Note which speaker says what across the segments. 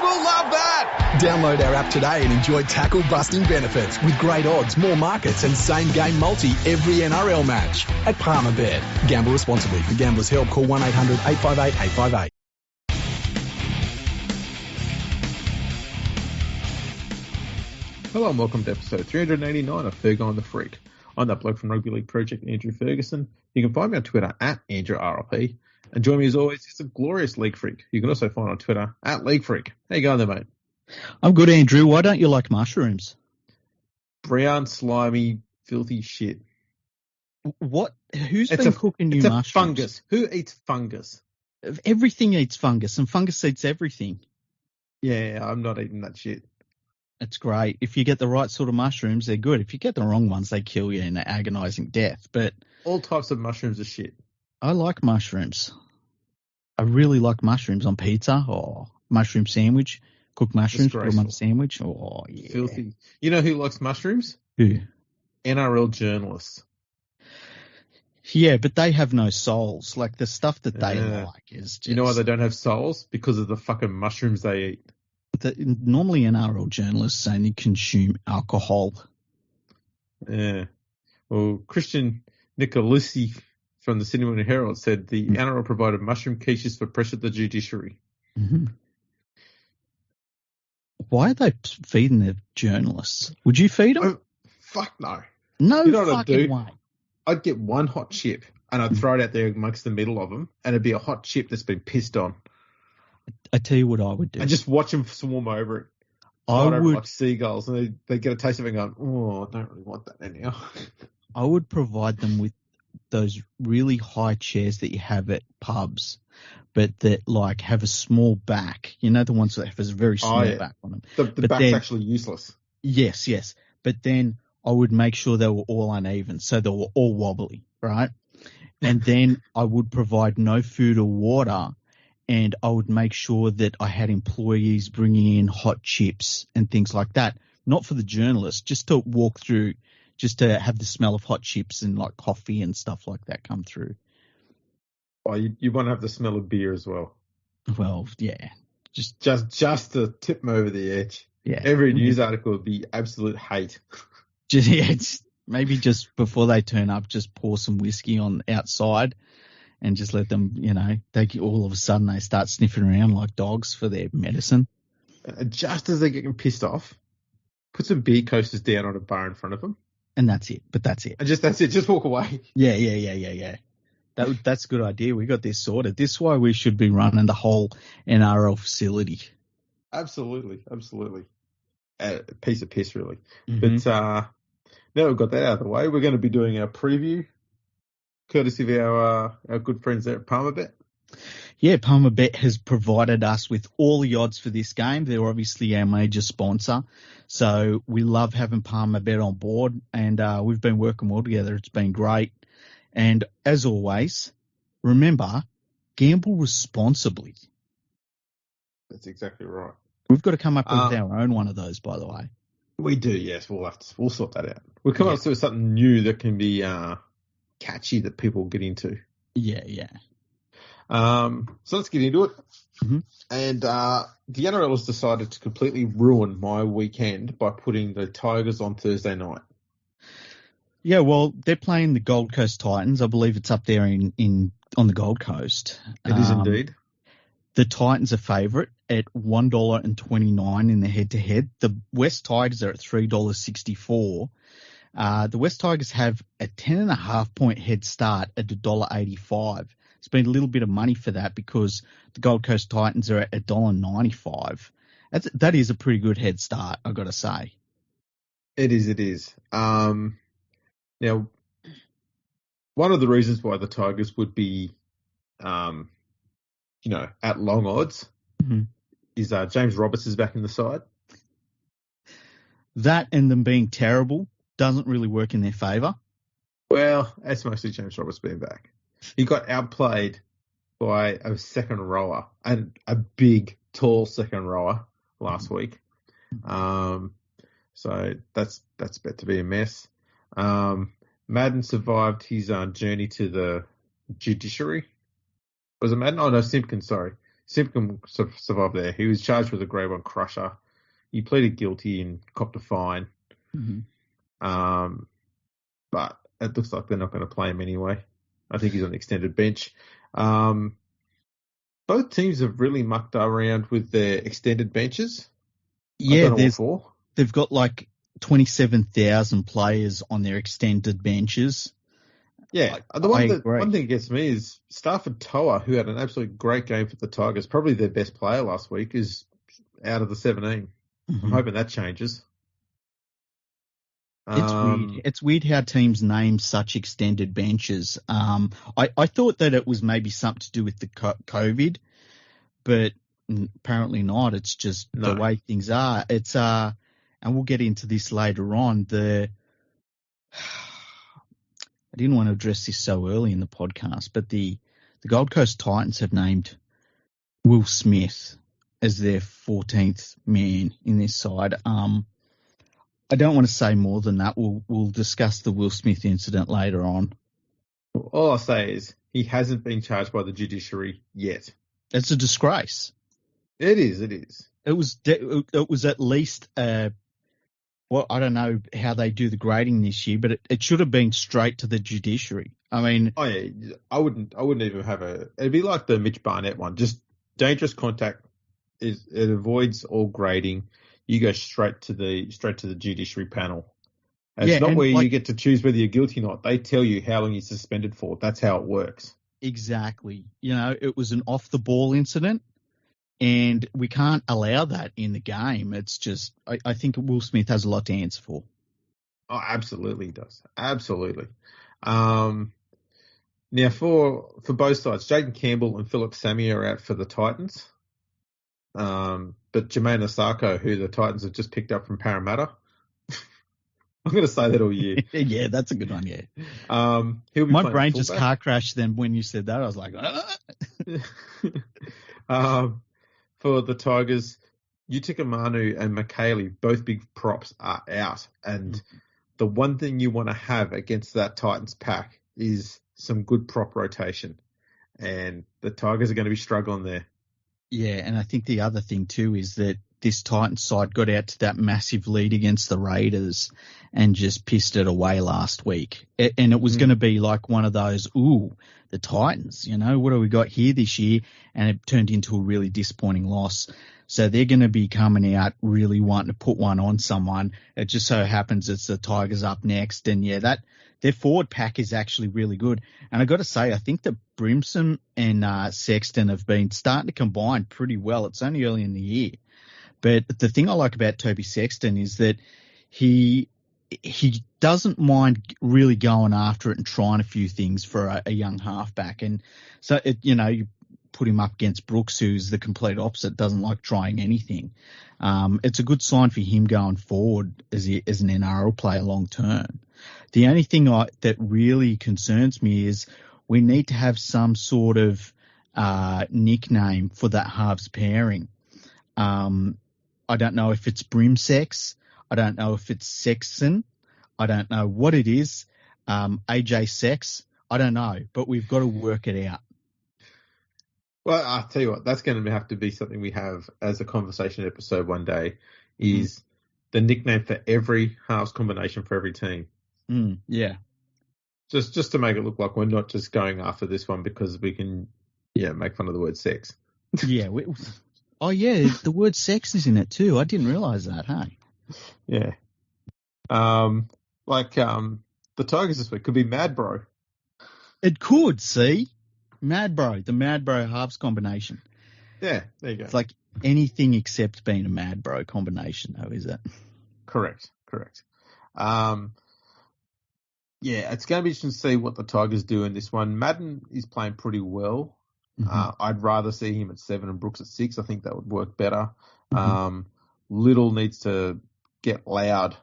Speaker 1: will love that.
Speaker 2: Download our app today and enjoy tackle-busting benefits with great odds, more markets and same-game multi every NRL match at Palmerbet. Gamble responsibly. For Gamblers' Help, call 1-800-858-858.
Speaker 3: Hello and welcome to episode 389 of Fergo and the Freak. I'm that bloke from Rugby League Project, Andrew Ferguson. You can find me on Twitter at AndrewRLP. And join me as always, it's a glorious League Freak. You can also find on Twitter at League Freak. How you going there, mate?
Speaker 4: I'm good, Andrew. Why don't you like mushrooms?
Speaker 3: Brown, slimy, filthy shit.
Speaker 4: What? Who's been cooking you mushrooms?
Speaker 3: It's a fungus. Who eats fungus?
Speaker 4: Everything eats fungus, and fungus eats everything.
Speaker 3: Yeah, I'm not eating that shit.
Speaker 4: It's great. If you get the right sort of mushrooms, they're good. If you get the wrong ones, they kill you in an agonising death. But
Speaker 3: all types of mushrooms are shit.
Speaker 4: I like mushrooms. I really like mushrooms on pizza or mushroom sandwich. Cooked mushrooms, put them on a sandwich. Oh, yeah.
Speaker 3: Filthy. You know who likes mushrooms?
Speaker 4: Who?
Speaker 3: NRL journalists.
Speaker 4: Yeah, but they have no souls. Like, the stuff that they like is just...
Speaker 3: You know why they don't have souls? Because of the fucking mushrooms they eat.
Speaker 4: Normally NRL journalists only consume alcohol.
Speaker 3: Yeah. Well, Christian Nicolosi from the Sydney Morning Herald said the NRL provided mushroom quiches for pressure at the judiciary.
Speaker 4: Mm-hmm. Why are they feeding their journalists? Would you feed them?
Speaker 3: Oh, fuck no.
Speaker 4: No,
Speaker 3: you know
Speaker 4: fucking way.
Speaker 3: I'd get one hot chip and I'd throw it out there amongst the middle of them, and it'd be a hot chip that's been pissed on.
Speaker 4: I tell you what I would do.
Speaker 3: And just watch them swarm over it. Over like seagulls, and they get a taste of it and go, oh, I don't really want that anyhow.
Speaker 4: I would provide them with those really high chairs that you have at pubs, but that like have a small back. You know, the ones that have a very small back on them.
Speaker 3: The back's actually useless.
Speaker 4: Yes. But then I would make sure they were all uneven, so they were all wobbly, right? And then I would provide no food or water, and I would make sure that I had employees bringing in hot chips and things like that, not for the journalists, just to walk through, just to have the smell of hot chips and like coffee and stuff like that come through.
Speaker 3: Oh, you want to have the smell of beer as well.
Speaker 4: Well, yeah. Just
Speaker 3: to tip them over the edge.
Speaker 4: Yeah.
Speaker 3: Every news article would be absolute hate.
Speaker 4: It's maybe just before they turn up, just pour some whiskey on outside and just let them, all of a sudden they start sniffing around like dogs for their medicine.
Speaker 3: Just as they're getting pissed off, put some beer coasters down on a bar in front of them.
Speaker 4: And that's it. But that's it.
Speaker 3: And that's it. Just walk away.
Speaker 4: Yeah. That's a good idea. We got this sorted. This is why we should be running the whole NRL facility.
Speaker 3: Absolutely. A piece of piss, really.
Speaker 4: Mm-hmm.
Speaker 3: But now we've got that out of the way, we're going to be doing our preview, courtesy of our good friends there at Palmerbet.
Speaker 4: Yeah, Palmerbet has provided us with all the odds for this game. They're obviously our major sponsor. So we love having Palmerbet on board, and we've been working well together. It's been great. And as always, remember, gamble responsibly.
Speaker 3: That's exactly right.
Speaker 4: We've got to come up with our own one of those, by the way.
Speaker 3: We do, yes. We'll sort that out. We'll come up with something new that can be catchy that people get into.
Speaker 4: Yeah.
Speaker 3: So let's get into it.
Speaker 4: Mm-hmm.
Speaker 3: And the NRL has decided to completely ruin my weekend by putting the Tigers on Thursday night.
Speaker 4: Yeah, well, they're playing the Gold Coast Titans. I believe it's up there on the Gold Coast.
Speaker 3: It is indeed.
Speaker 4: The Titans are favourite at $1.29 in the head-to-head. The West Tigers are at $3.64. The West Tigers have a 10.5-point head start at $1.85. It's been a little bit of money for that because the Gold Coast Titans are at $1.95. That is a pretty good head start, I've got to say.
Speaker 3: It is. Now, one of the reasons why the Tigers would be, at long odds is James Roberts is back in the side.
Speaker 4: That and them being terrible doesn't really work in their favour.
Speaker 3: Well, that's mostly James Roberts being back. He got outplayed by a second rower, and a big, tall second rower last week. So that's about to be a mess. Madden survived his journey to the judiciary. Was it Madden? Oh, no, Simpkins, sorry. Simpkin sort of survived there. He was charged with a grade 1 crusher. He pleaded guilty and copped a fine.
Speaker 4: Mm-hmm.
Speaker 3: But it looks like they're not going to play him anyway. I think he's on the extended bench. Both teams have really mucked around with their extended benches.
Speaker 4: Yeah, they've got like 27,000 players on their extended benches.
Speaker 3: Yeah, one thing that gets me is Stafford Toa, who had an absolutely great game for the Tigers, probably their best player last week, is out of the 17.
Speaker 4: Mm-hmm.
Speaker 3: I'm hoping that changes.
Speaker 4: It's weird. It's weird how teams name such extended benches. I thought that it was maybe something to do with the COVID, but apparently not. It's just the way things are. It's and we'll get into this later on. I didn't want to address this so early in the podcast, but the Gold Coast Titans have named Will Smith as their 14th man in this side. I don't want to say more than that. We'll discuss the Will Smith incident later on.
Speaker 3: All I'll say is he hasn't been charged by the judiciary yet.
Speaker 4: It's a disgrace.
Speaker 3: It is.
Speaker 4: It was at least I don't know how they do the grading this year, but it should have been straight to the judiciary. I mean,
Speaker 3: I wouldn't even have it'd be like the Mitch Barnett one. Just dangerous contact it avoids all grading. You go straight to the judiciary panel. It's not where you get to choose whether you're guilty or not. They tell you how long you're suspended for. That's how it works.
Speaker 4: Exactly. It was an off the ball incident, and we can't allow that in the game. It's just I think Will Smith has a lot to answer for.
Speaker 3: Oh, absolutely he does. Absolutely. Now for both sides, Jaden Campbell and Philip Sammy are out for the Titans. But Jermaine Osako, who the Titans have just picked up from Parramatta, I'm going to say that all year.
Speaker 4: Yeah, that's a good one, yeah.
Speaker 3: My
Speaker 4: brain just car crashed then when you said that. I was like,
Speaker 3: for the Tigers, Utica Manu and McKaylee, both big props, are out. And the one thing you want to have against that Titans pack is some good prop rotation. And the Tigers are going to be struggling there.
Speaker 4: Yeah, and I think the other thing too is that this Titans side got out to that massive lead against the Raiders and just pissed it away last week. And it was going to be like one of those, the Titans, what do we got here this year? And it turned into a really disappointing loss. So they're going to be coming out really wanting to put one on someone. It just so happens it's the Tigers up next. And yeah, their forward pack is actually really good. And I got to say, I think that Brimson and Sexton have been starting to combine pretty well. It's only early in the year. But the thing I like about Toby Sexton is that he doesn't mind really going after it and trying a few things for a young halfback. And so, you put him up against Brooks, who's the complete opposite, doesn't like trying anything. It's a good sign for him going forward as an NRL player long term. The only thing that really concerns me is we need to have some sort of nickname for that halves pairing. I don't know if it's Brimsex. I don't know if it's Sexton. I don't know what it is. AJ Sex. I don't know, but we've got to work it out.
Speaker 3: Well, I'll tell you what, that's going to have to be something we have as a conversation episode one day, is the nickname for every halves combination for every team.
Speaker 4: Yeah.
Speaker 3: Just to make it look like we're not just going after this one because we can, make fun of the word sex.
Speaker 4: Yeah. The word sex is in it too. I didn't realise that, hey?
Speaker 3: Yeah. The Tigers this week could be Mad Bro.
Speaker 4: It could, see? Mad Bro, the Mad Bro halves combination.
Speaker 3: Yeah, there you go.
Speaker 4: It's like anything except being a Mad Bro combination, though, is it?
Speaker 3: Correct. It's going to be interesting to see what the Tigers do in this one. Madden is playing pretty well. I'd rather see him at 7 and Brooks at 6. I think that would work better. Little needs to get loud.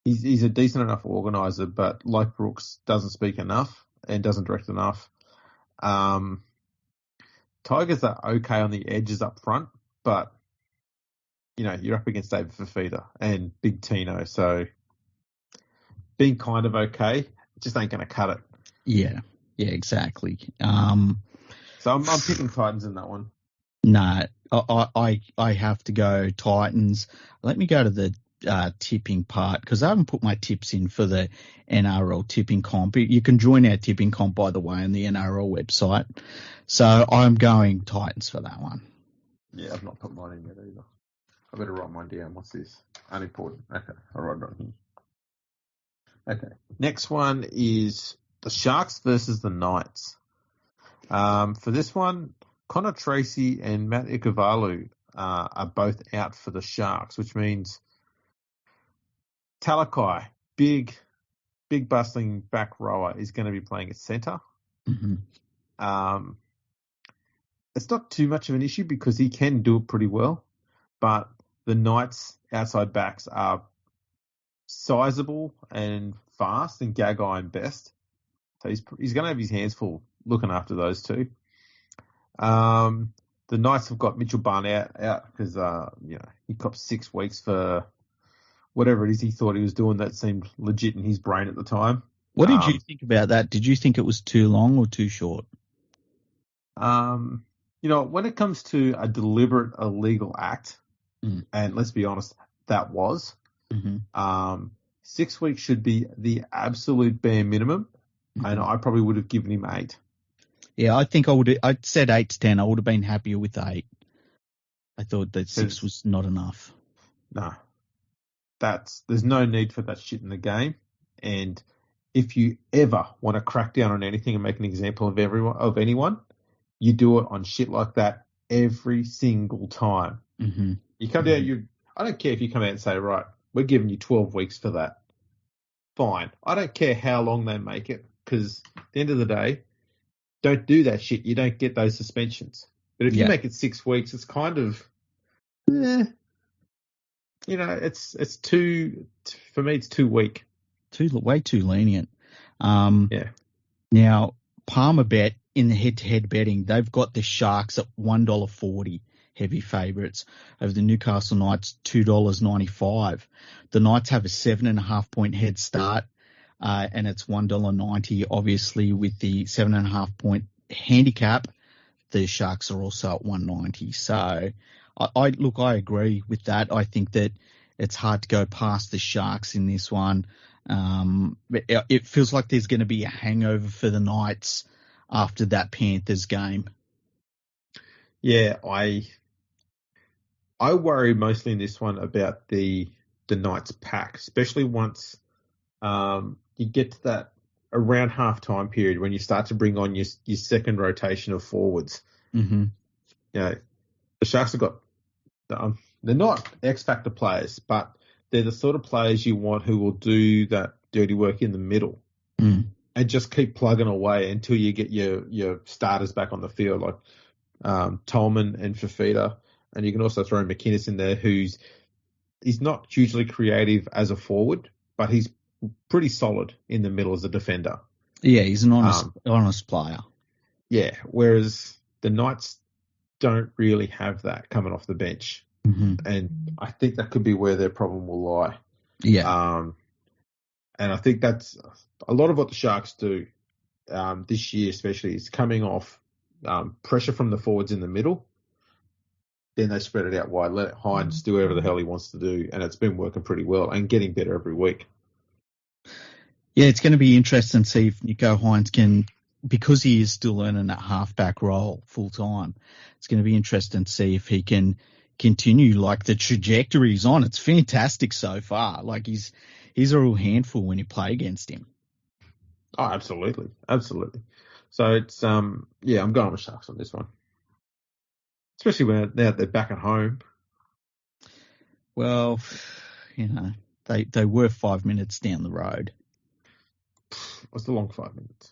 Speaker 3: He's a decent enough organiser, but like Brooks, doesn't speak enough and doesn't direct enough. Tigers are okay on the edges up front, but you're up against David Fafita and Big Tino, so being kind of okay just ain't going to cut it.
Speaker 4: Yeah, exactly.
Speaker 3: So I'm picking Titans in that one.
Speaker 4: No, I have to go Titans. Let me go to the tipping part because I haven't put my tips in for the NRL tipping comp. You can join our tipping comp, by the way, on the NRL website. So I'm going Titans for that one.
Speaker 3: Yeah, I've not put mine in yet either. I better write mine down. What's this? Unimportant. Okay, I'll write it on here. Okay, next one is the Sharks versus the Knights. For this one, Connor Tracy and Matt Ikuvalu are both out for the Sharks, which means Talakai, big bustling back rower, is going to be playing at centre.
Speaker 4: Mm-hmm.
Speaker 3: It's not too much of an issue because he can do it pretty well, but the Knights' outside backs are sizable and fast, and Gagai and Best. So he's going to have his hands full looking after those two. The Knights have got Mitchell Barnett out because he copped 6 weeks for whatever it is he thought he was doing that seemed legit in his brain at the time.
Speaker 4: What did you think about that? Did you think it was too long or too short?
Speaker 3: When it comes to a deliberate illegal act, and let's be honest, that was, 6 weeks should be the absolute bare minimum, and I probably would have given him 8.
Speaker 4: Yeah, I think I'd said 8 to 10. I would have been happier with 8. I thought that 6 was not enough.
Speaker 3: No. There's no need for that shit in the game. And if you ever want to crack down on anything and make an example of anyone, you do it on shit like that every single time.
Speaker 4: Mm-hmm.
Speaker 3: You come down, I don't care if you come out and say, right, we're giving you 12 weeks for that. Fine. I don't care how long they make it, because at the end of the day, don't do that shit. You don't get those suspensions. But if you make it 6 weeks, it's kind of, it's too, for me, it's too weak.
Speaker 4: Way too lenient.
Speaker 3: Yeah.
Speaker 4: Now, Palmerbet in the head-to-head betting, they've got the Sharks at $1.40 heavy favourites over the Newcastle Knights, $2.95. The Knights have a 7.5 point head start, and it's $1.90. Obviously, with the 7.5 point handicap, the Sharks are also at $1.90. So, I agree with that. I think that it's hard to go past the Sharks in this one. It feels like there's going to be a hangover for the Knights after that Panthers game.
Speaker 3: Yeah, I worry mostly in this one about the Knights pack, especially once you get to that around half-time period when you start to bring on your second rotation of forwards.
Speaker 4: Mm-hmm.
Speaker 3: The Sharks have got they're not X-factor players, but they're the sort of players you want who will do that dirty work in the middle and just keep plugging away until you get your starters back on the field, like Tolman and Fafita. And you can also throw McInnes in there, he's not hugely creative as a forward, but he's pretty solid in the middle as a defender.
Speaker 4: Yeah, he's an honest player.
Speaker 3: Yeah, whereas the Knights don't really have that coming off the bench.
Speaker 4: Mm-hmm.
Speaker 3: And I think that could be where their problem will lie.
Speaker 4: Yeah.
Speaker 3: And I think that's a lot of what the Sharks do this year, especially, is coming off pressure from the forwards in the middle. Then they spread it out wide, let Hines do whatever the hell he wants to do, and it's been working pretty well and getting better every week.
Speaker 4: Yeah, it's going to be interesting to see if Nico Hines can, because he is still earning that halfback role full time, it's going to be interesting to see if he can continue like the trajectory he's on. It's fantastic so far. Like he's a real handful when you play against him.
Speaker 3: Oh, absolutely. Absolutely. So it's, I'm going with Sharks on this one. Especially now they're back at home.
Speaker 4: Well, they were 5 minutes down the road.
Speaker 3: What's the long 5 minutes?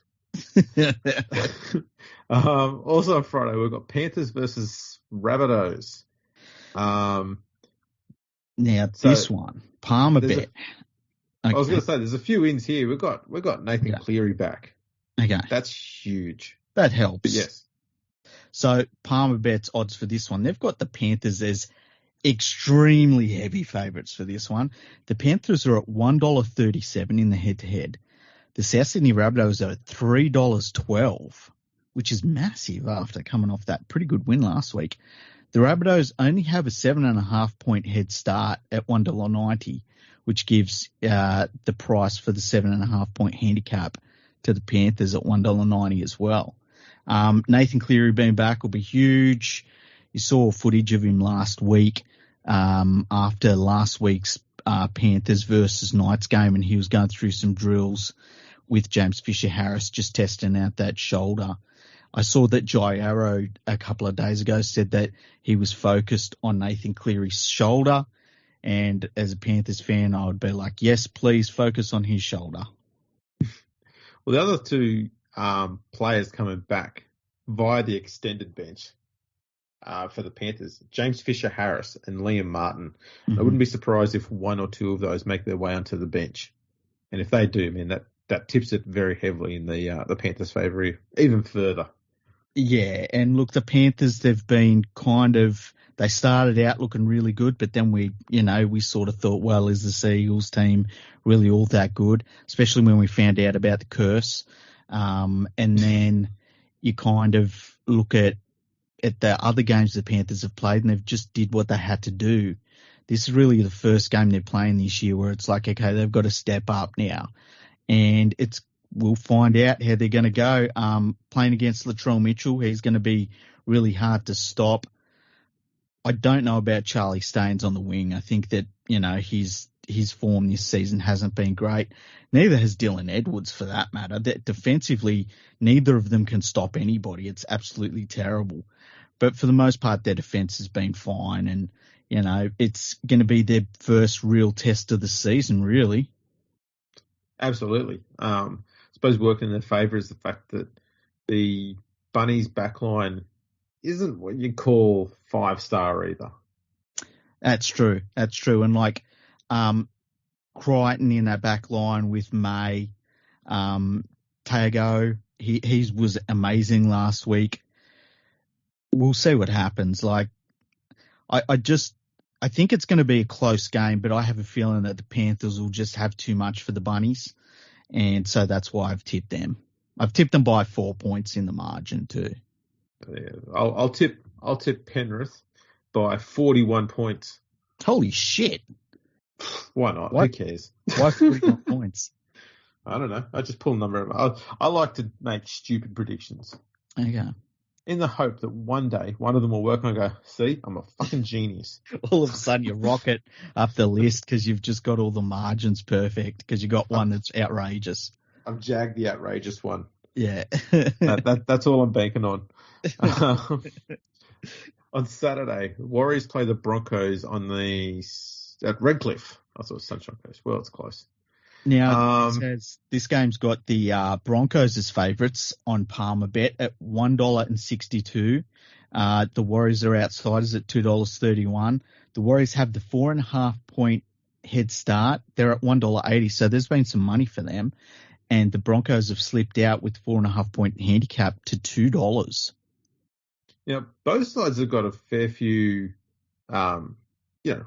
Speaker 3: Also on Friday, we've got Panthers versus Rabbitohs.
Speaker 4: Now, this one, Palmerbet.
Speaker 3: I was going to say, there's a few ins here. We've got Nathan Cleary back.
Speaker 4: Okay.
Speaker 3: That's huge.
Speaker 4: That helps.
Speaker 3: But yes.
Speaker 4: So Palmerbet's odds for this one, they've got the Panthers as extremely heavy favourites for this one. The Panthers are at $1.37 in the head-to-head. The South Sydney Rabbitohs are at $3.12. which is massive after coming off that pretty good win last week. The Rabbitohs only have a 7.5 point head start at $1.90, which gives the price for the 7.5 point handicap to the Panthers at $1.90 as well. Nathan Cleary being back will be huge. You saw footage of him last week after last week's Panthers versus Knights game, and he was going through some drills with James Fisher-Harris, just testing out that shoulder. I saw that Youre a couple of days ago said that he was focused on Nathan Cleary's shoulder, and as a Panthers fan, I would be like, yes, please focus on his shoulder.
Speaker 3: Well, the other two players coming back via the extended bench for the Panthers, James Fisher-Harris and Liam Martin. Mm-hmm. I wouldn't be surprised if one or two of those make their way onto the bench. And if they do, man, that tips it very heavily in the Panthers' favour even further.
Speaker 4: Yeah, and look, the Panthers, they've been they started out looking really good, but then we sort of thought, well, is the Eagles team really all that good? Especially when we found out about the curse. And then you kind of look at the other games the Panthers have played, and they've just did what they had to do. This is really the first game they're playing this year where it's like, okay, they've got to step up now. And we'll find out how they're going to go. Playing against Latrell Mitchell, he's going to be really hard to stop. I don't know about Charlie Staines on the wing. I think that, his form this season hasn't been great. Neither has Dylan Edwards, for that matter. Defensively, neither of them can stop anybody. It's absolutely terrible. But for the most part, their defence has been fine. And, it's going to be their first real test of the season, really.
Speaker 3: Absolutely. I suppose working in their favour is the fact that the Bunnies backline isn't what you call 5-star either.
Speaker 4: That's true. And Crichton in that back line with May, Tago, he was amazing last week. We'll see what happens. I think it's going to be a close game, but I have a feeling that the Panthers will just have too much for the Bunnies. And so that's why I've tipped them. I've tipped them by 4 points in the margin too.
Speaker 3: Yeah, I'll tip Penrith by 41 points.
Speaker 4: Holy shit.
Speaker 3: Why not? Who cares?
Speaker 4: Why 41 points?
Speaker 3: I don't know. I just pull a number of. I like to make stupid predictions.
Speaker 4: Okay.
Speaker 3: In the hope that one day one of them will work and I go, see, I'm a fucking genius.
Speaker 4: All of a sudden you rocket up the list because you've just got all the margins perfect because you got one that's outrageous.
Speaker 3: I've jagged the outrageous one.
Speaker 4: Yeah.
Speaker 3: That's all I'm banking on. On Saturday, Warriors play the Broncos at Redcliffe. I thought it was Sunshine Coast. Well, it's close.
Speaker 4: Now, this game's got the Broncos as favourites on Palmerbet at $1.62. The Warriors are outsiders at $2.31. The Warriors have the 4.5 point head start. They're at $1.80, so there's been some money for them. And the Broncos have slipped out with 4.5 point handicap to $2.
Speaker 3: Yeah, both sides have got a fair few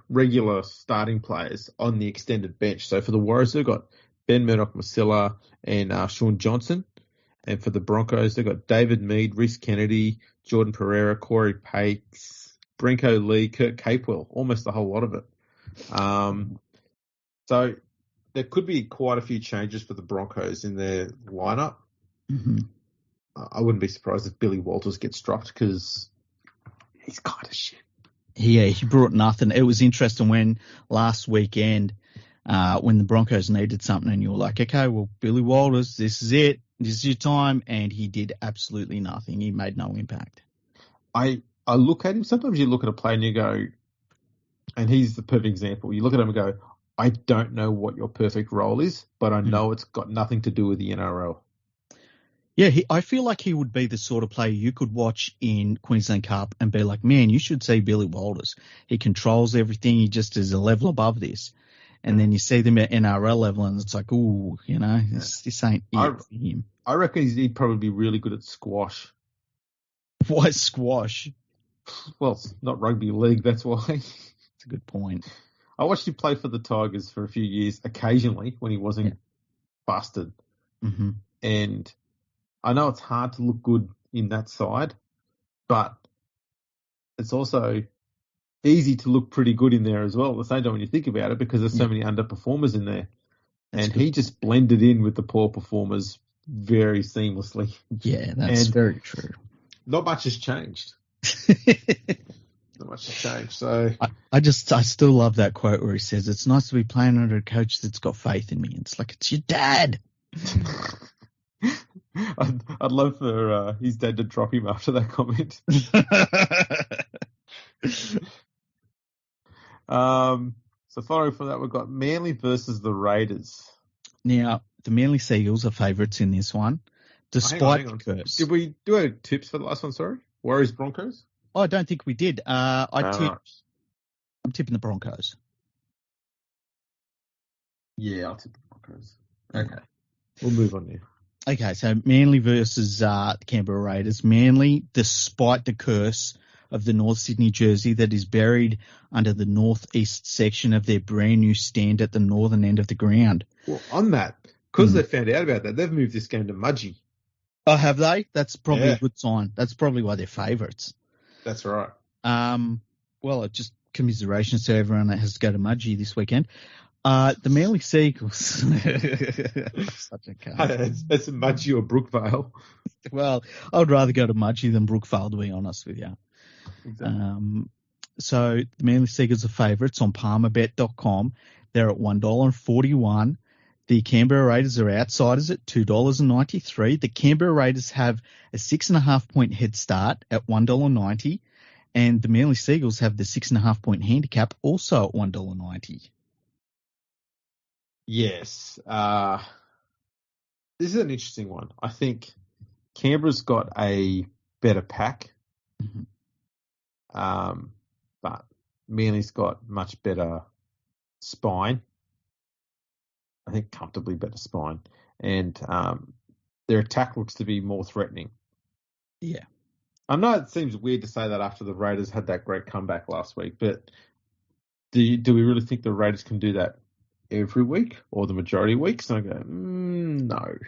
Speaker 3: regular starting players on the extended bench. So for the Warriors, they've got Ben Murdoch-Masila and Sean Johnson. And for the Broncos, they've got David Mead, Rhys Kennedy, Jordan Pereira, Corey Pates, Brinko Lee, Kurt Capewell, almost the whole lot of it. So there could be quite a few changes for the Broncos in their lineup.
Speaker 4: Mm-hmm.
Speaker 3: I wouldn't be surprised if Billy Walters gets dropped because he's kind of shit.
Speaker 4: Yeah, he brought nothing. It was interesting when last weekend, when the Broncos needed something and you were like, okay, well, Billy Walters, this is it. This is your time. And he did absolutely nothing. He made no impact.
Speaker 3: I look at him. Sometimes you look at a player and you go, and he's the perfect example. You look at him and go, I don't know what your perfect role is, but I know it's got nothing to do with the NRL.
Speaker 4: Yeah, I feel like he would be the sort of player you could watch in Queensland Cup and be like, man, you should see Billy Walters. He controls everything. He just is a level above this. And then you see them at NRL level and it's like, ooh, this ain't it for him.
Speaker 3: I reckon he'd probably be really good at squash.
Speaker 4: Why squash?
Speaker 3: Well, it's not rugby league, that's why.
Speaker 4: That's a good point.
Speaker 3: I watched him play for the Tigers for a few years, occasionally, when he wasn't busted.
Speaker 4: Mm-hmm.
Speaker 3: And I know it's hard to look good in that side, but it's also easy to look pretty good in there as well at the same time when you think about it, because there's so many underperformers in there. And he just blended in with the poor performers very seamlessly.
Speaker 4: Yeah, that's very true.
Speaker 3: Not much has changed. Not much has changed. So
Speaker 4: I still love that quote where he says, "It's nice to be playing under a coach that's got faith in me." It's like, it's your dad.
Speaker 3: I'd love for his dad to drop him after that comment. So following from that, we've got Manly versus the Raiders.
Speaker 4: Now, the Manly Seagulls are favourites in this one, despite
Speaker 3: hang on.
Speaker 4: the curse.
Speaker 3: Did we do our tips for the last one, sorry? Warriors Broncos?
Speaker 4: Oh, I don't think we did. I'm tipping the Broncos.
Speaker 3: Yeah, I'll tip the Broncos. Okay. We'll move on now.
Speaker 4: Okay, so Manly versus the Canberra Raiders. Manly, despite the curse of the North Sydney jersey that is buried under the northeast section of their brand new stand at the northern end of the ground.
Speaker 3: Well, on that, because they found out about that, they've moved this game to Mudgee.
Speaker 4: Oh, have they? That's probably a good sign. That's probably why they're favourites.
Speaker 3: That's right.
Speaker 4: Well, just commiserations to everyone that has to go to Mudgee this weekend. The Manly Seagulls. Such a cunt.
Speaker 3: It's Mudgee or Brookvale.
Speaker 4: Well, I would rather go to Mudgee than Brookvale, to be honest with you.
Speaker 3: Exactly.
Speaker 4: So the Manly Seagulls are favourites on Palmerbet.com. They're at $1.41. The Canberra Raiders are outsiders at $2.93. The Canberra Raiders have a 6.5 point head start at $1.90. And the Manly Seagulls have the 6.5 point handicap also at $1.90.
Speaker 3: Yes. This is an interesting one. I think Canberra's got a better pack.
Speaker 4: Mm-hmm.
Speaker 3: But Manly's got much better spine. I think comfortably better spine. And their attack looks to be more threatening.
Speaker 4: Yeah.
Speaker 3: I know it seems weird to say that after the Raiders had that great comeback last week, but do we really think the Raiders can do that every week or the majority of weeks? And I go, no.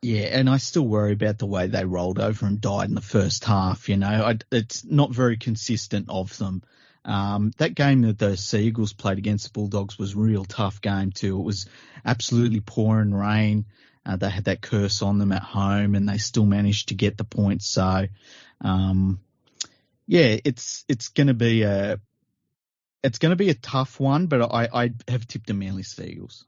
Speaker 4: Yeah, and I still worry about the way they rolled over and died in the first half. You know, it's not very consistent of them. That game that the Seagulls played against the Bulldogs was a real tough game too. It was absolutely pouring rain. They had that curse on them at home, and they still managed to get the points. So, yeah, it's going to be a tough one. But I have tipped the Manly Seagulls.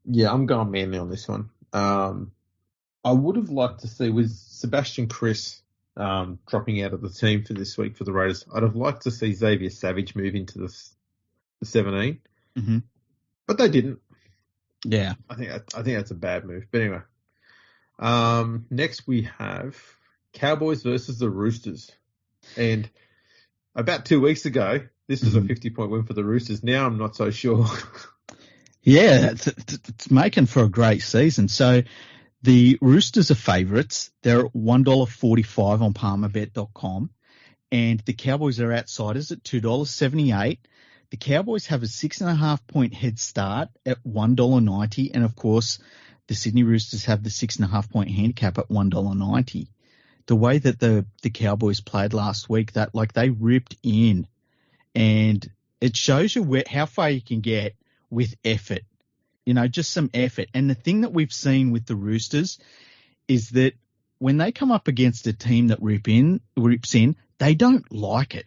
Speaker 3: Yeah, I'm going Manly on this one. I would have liked to see, with Sebastian Chris dropping out of the team for this week for the Raiders, I'd have liked to see Xavier Savage move into the 17, but they didn't.
Speaker 4: Yeah,
Speaker 3: I think that's a bad move. But anyway, next we have Cowboys versus the Roosters, and about 2 weeks ago, this was a 50-point win for the Roosters. Now I'm not so sure.
Speaker 4: Yeah, it's making for a great season. So the Roosters are favourites. They're at $1.45 on Palmerbet.com. And the Cowboys are outsiders at $2.78. The Cowboys have a 6.5 point head start at $1.90. And, of course, the Sydney Roosters have the 6.5 point handicap at $1.90. The way that the Cowboys played last week, that they ripped in. And it shows you how far you can get with effort, just some effort. And the thing that we've seen with the Roosters is that when they come up against a team that rips in, they don't like it.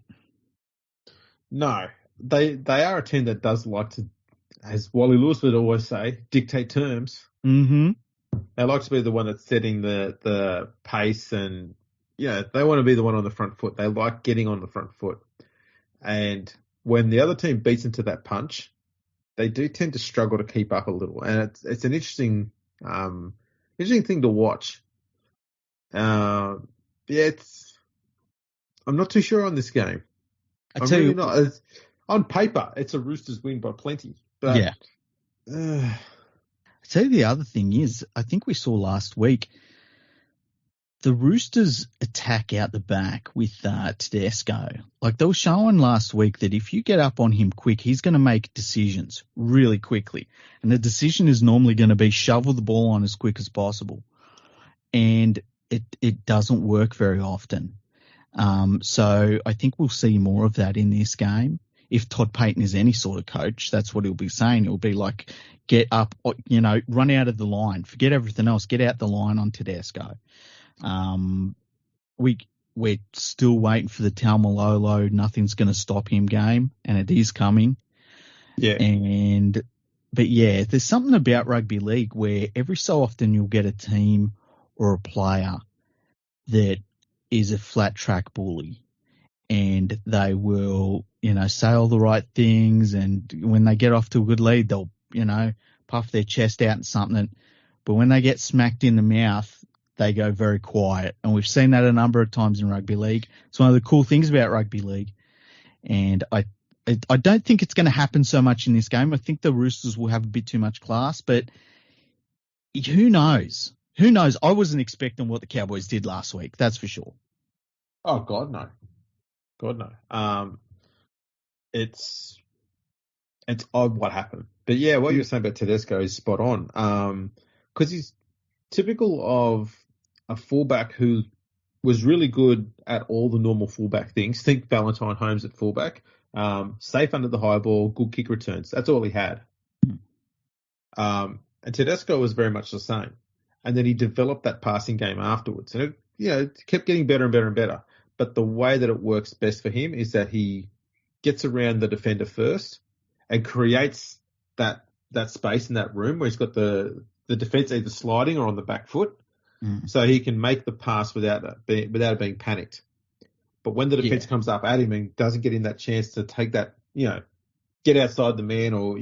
Speaker 3: No, they are a team that does like to, as Wally Lewis would always say, dictate terms.
Speaker 4: Mm-hmm.
Speaker 3: They like to be the one that's setting the pace, and they want to be the one on the front foot. They like getting on the front foot. And when the other team beats into that punch, they do tend to struggle to keep up a little, and it's an interesting thing to watch. I'm not too sure on this game. On paper, it's a Roosters win by plenty. But,
Speaker 4: yeah. I tell you the other thing is, I think we saw last week, the Roosters attack out the back with Tedesco. They were showing last week that if you get up on him quick, he's going to make decisions really quickly. And the decision is normally going to be shovel the ball on as quick as possible. And it doesn't work very often. So I think we'll see more of that in this game. If Todd Payton is any sort of coach, that's what he'll be saying. He'll be like, get up, run out of the line, forget everything else, get out the line on Tedesco. We're still waiting for the Taumalolo, nothing's going to stop him game, and it is coming.
Speaker 3: Yeah.
Speaker 4: But there's something about rugby league where every so often you'll get a team or a player that is a flat track bully, and they will, say all the right things, and when they get off to a good lead, they'll, puff their chest out and something. But when they get smacked in the mouth, they go very quiet. And we've seen that a number of times in rugby league. It's one of the cool things about rugby league. And I don't think it's going to happen so much in this game. I think the Roosters will have a bit too much class, but who knows? Who knows? I wasn't expecting what the Cowboys did last week. That's for sure.
Speaker 3: Oh, God, no. God, no. It's odd what happened. But yeah, what you were saying about Tedesco is spot on. Because he's typical of a fullback who was really good at all the normal fullback things. Think Valentine Holmes at fullback. Safe under the high ball, good kick returns. That's all he had. And Tedesco was very much the same. And then he developed that passing game afterwards. And it kept getting better and better and better. But the way that it works best for him is that he gets around the defender first and creates that space in that room where he's got the defence either sliding or on the back foot. So he can make the pass without it being panicked. But when the defence comes up at him and doesn't get him that chance to take that, get outside the man or,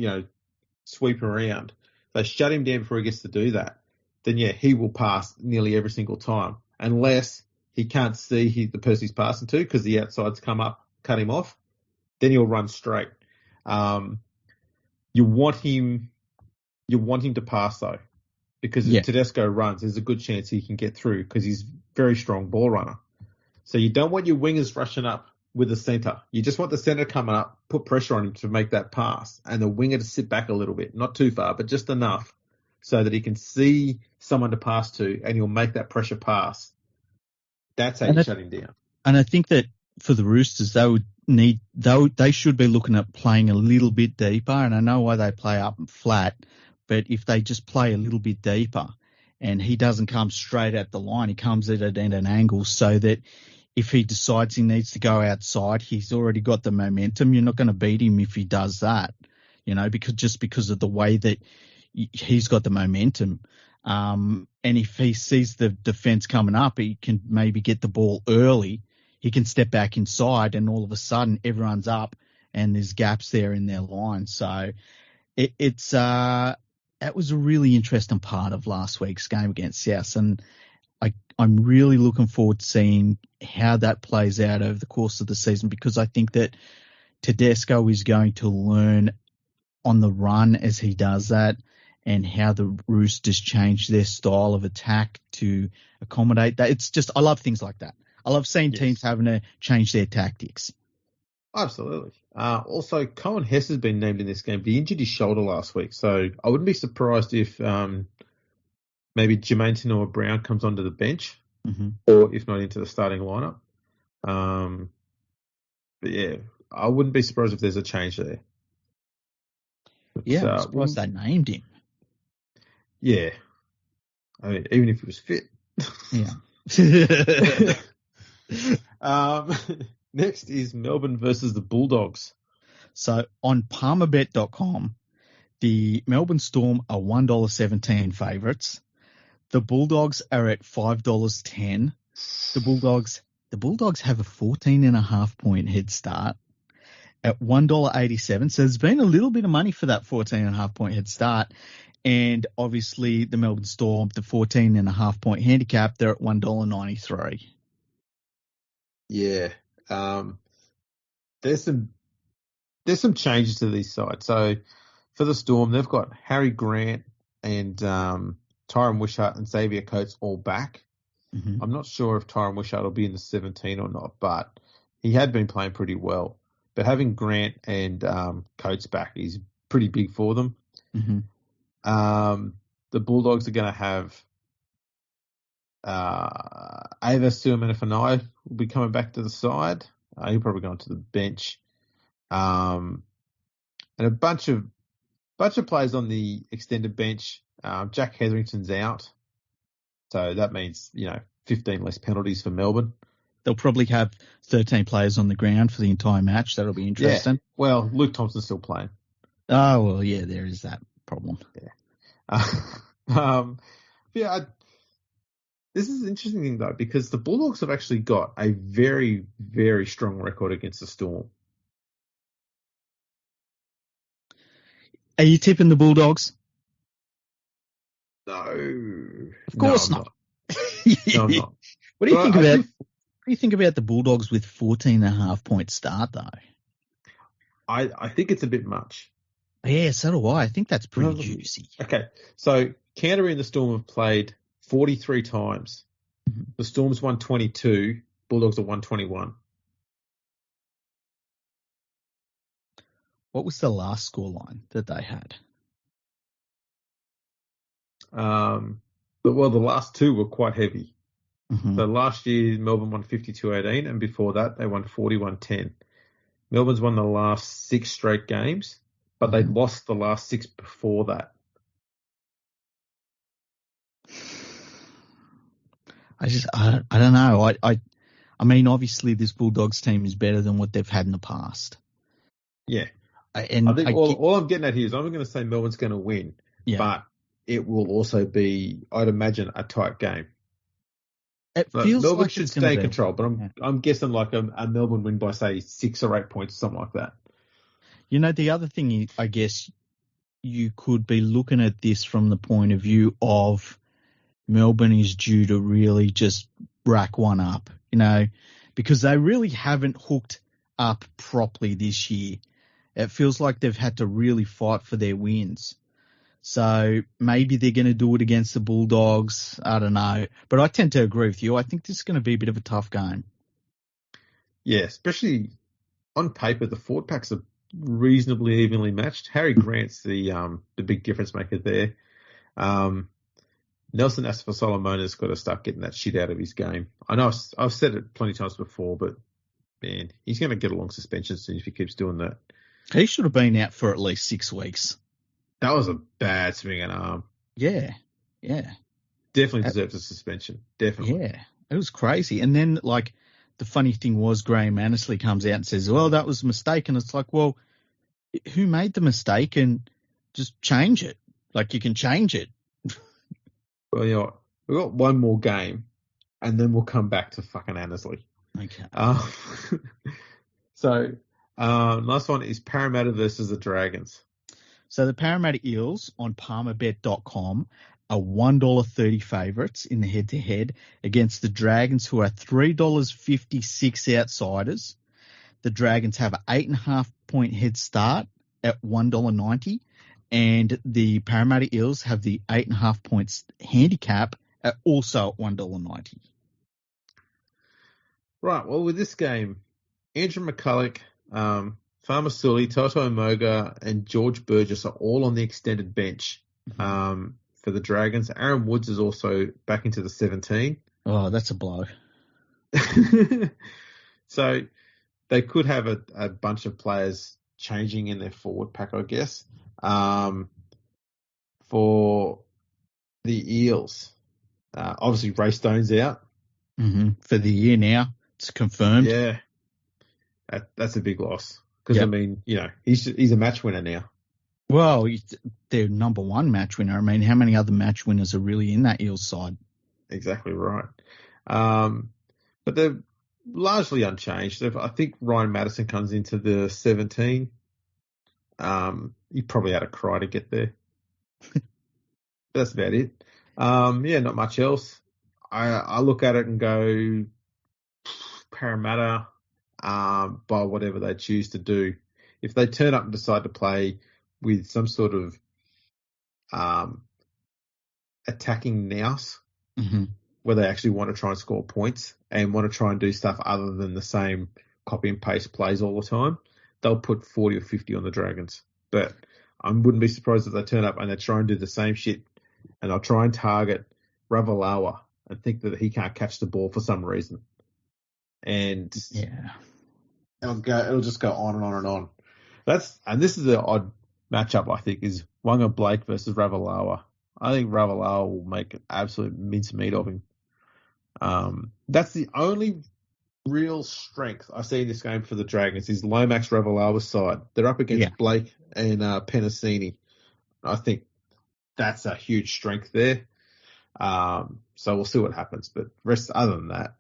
Speaker 3: sweep around, they shut him down before he gets to do that. Then, he will pass nearly every single time unless he can't see the person he's passing to because the outsides come up, cut him off. Then he'll run straight. You want him to pass though. Because if Tedesco runs, there's a good chance he can get through because he's very strong ball runner. So you don't want your wingers rushing up with the centre. You just want the centre coming up, put pressure on him to make that pass, and the winger to sit back a little bit, not too far, but just enough so that he can see someone to pass to, and he'll make that pressure pass. That's how you shut him down.
Speaker 4: And I think that for the Roosters, they should be looking at playing a little bit deeper, and I know why they play up and flat. But if they just play a little bit deeper and he doesn't come straight at the line, he comes at it at an angle so that if he decides he needs to go outside, he's already got the momentum. You're not going to beat him if he does that, because of the way that he's got the momentum. And if he sees the defence coming up, he can maybe get the ball early. He can step back inside and all of a sudden everyone's up and there's gaps there in their line. So that was a really interesting part of last week's game against South, and I'm really looking forward to seeing how that plays out over the course of the season because I think that Tedesco is going to learn on the run as he does that and how the Roosters change their style of attack to accommodate that. It's just, I love things like that. I love seeing teams having to change their tactics.
Speaker 3: Absolutely. Also, Cohen Hess has been named in this game. He injured his shoulder last week, so I wouldn't be surprised if maybe Jermaine Tanoa-Brown comes onto the bench, or if not into the starting lineup. But I wouldn't be surprised if there's a change there. But,
Speaker 4: I'm surprised they named him.
Speaker 3: Yeah. I mean, even if he was fit.
Speaker 4: Yeah.
Speaker 3: Next is Melbourne versus the Bulldogs.
Speaker 4: So on Palmerbet.com, the Melbourne Storm are $1.17 favourites. The Bulldogs are at $5.10. The Bulldogs have a 14.5 point head start at $1.87. So there's been a little bit of money for that 14.5 point head start. And obviously the Melbourne Storm, the 14.5 point handicap, they're at $1.93.
Speaker 3: Yeah. There's some changes to these sides. So for the Storm, they've got Harry Grant and Tyron Wishart and Xavier Coates all back. I'm not sure if Tyron Wishart will be in the 17 or not, but he had been playing pretty well. But having Grant and Coates back is pretty big for them. The Bulldogs are going to have Ava Suamanafanaia will be coming back to the side. He'll probably go onto the bench. And a bunch of players on the extended bench. Jack Hetherington's out. So that means, 15 less penalties for Melbourne.
Speaker 4: They'll probably have 13 players on the ground for the entire match. That'll be interesting.
Speaker 3: Yeah. Well, Luke Thompson's still playing.
Speaker 4: Oh, well, yeah, there is that problem.
Speaker 3: Yeah. This is an interesting thing, though, because the Bulldogs have actually got a very, very strong record against the Storm.
Speaker 4: Are you tipping the Bulldogs?
Speaker 3: No.
Speaker 4: Of course
Speaker 3: no,
Speaker 4: not.
Speaker 3: No, I'm not.
Speaker 4: What do you think about the Bulldogs with 14.5 point start, though?
Speaker 3: I think it's a bit much.
Speaker 4: Yeah, so do I. I think that's pretty juicy.
Speaker 3: Okay, so Canterbury and the Storm have played 43 times.
Speaker 4: Mm-hmm.
Speaker 3: The Storm's won 22. Bulldogs are 121.
Speaker 4: What was the last scoreline that they had?
Speaker 3: The last two were quite heavy.
Speaker 4: Mm-hmm.
Speaker 3: So last year, Melbourne won 52-18, and before that, they won 41-10. Melbourne's won the last 6 straight games, but they lost the last 6 before that.
Speaker 4: I don't know. I mean, obviously, this Bulldogs team is better than what they've had in the past.
Speaker 3: Yeah.
Speaker 4: And
Speaker 3: I think all I'm getting at here is I'm going to say Melbourne's going to win, but it will also be, I'd imagine, a tight game.
Speaker 4: It feels
Speaker 3: Melbourne
Speaker 4: like
Speaker 3: should stay in control, but I'm guessing like a Melbourne win by, say, 6 or 8 points, something like that.
Speaker 4: The other thing, I guess, you could be looking at this from the point of view of Melbourne is due to really just rack one up, because they really haven't hooked up properly this year. It feels like they've had to really fight for their wins. So maybe they're going to do it against the Bulldogs. I don't know. But I tend to agree with you. I think this is going to be a bit of a tough game.
Speaker 3: Yeah, especially on paper, the forward packs are reasonably evenly matched. Harry Grant's the big difference maker there. Nelson Asafa-Solomona's got to start getting that shit out of his game. I know I've said it plenty of times before, but, man, he's going to get a long suspension soon if he keeps doing that.
Speaker 4: He should have been out for at least 6 weeks.
Speaker 3: That was a bad swing and arm.
Speaker 4: Yeah.
Speaker 3: Definitely deserves a suspension. Definitely.
Speaker 4: Yeah, it was crazy. And then, the funny thing was Graham Annesley comes out and says, well, that was a mistake. And it's like, well, who made the mistake? And just change it. You can change it.
Speaker 3: Well, we've got one more game, and then we'll come back to fucking Annesley.
Speaker 4: Okay.
Speaker 3: Last one is Parramatta versus the Dragons.
Speaker 4: So the Parramatta Eels on Palmerbet.com are $1.30 favourites in the head-to-head against the Dragons, who are $3.56 outsiders. The Dragons have an 8.5 point head start at $1.90, and the Parramatta Eels have the 8.5 points handicap at also at $1.90.
Speaker 3: Right. Well, with this game, Andrew McCulloch, Farmasuli, Toto Umoga, and George Burgess are all on the extended bench for the Dragons. Aaron Woods is also back into the 17.
Speaker 4: Oh, that's a blow.
Speaker 3: So they could have a bunch of players changing in their forward pack, I guess. For the Eels, obviously Ray Stone's out.
Speaker 4: For the year now. It's confirmed.
Speaker 3: Yeah. That's a big loss. Because, he's a match winner now.
Speaker 4: Well, they're number one match winner. I mean, how many other match winners are really in that Eels side?
Speaker 3: Exactly right. But they're largely unchanged. I think Ryan Madison comes into the 17. He probably had a cry to get there. That's about it. Not much else. I look at it and go Parramatta by whatever they choose to do. If they turn up and decide to play with some sort of attacking nous, where they actually want to try and score points and want to try and do stuff other than the same copy and paste plays all the time, they'll put 40 or 50 on the Dragons. But I wouldn't be surprised if they turn up and they try and do the same shit, and they'll try and target Ravalawa and think that he can't catch the ball for some reason. And
Speaker 4: Yeah.
Speaker 3: it'll just go on and on and on. And this is the odd matchup, I think, is Wanga Blake versus Ravalawa. I think Ravalawa will make an absolute mincemeat of him. That's the only real strength I see in this game for the Dragons is Lomax Ravalawa's side. They're up against Blake and Penasini. I think that's a huge strength there. So we'll see what happens. But other than that,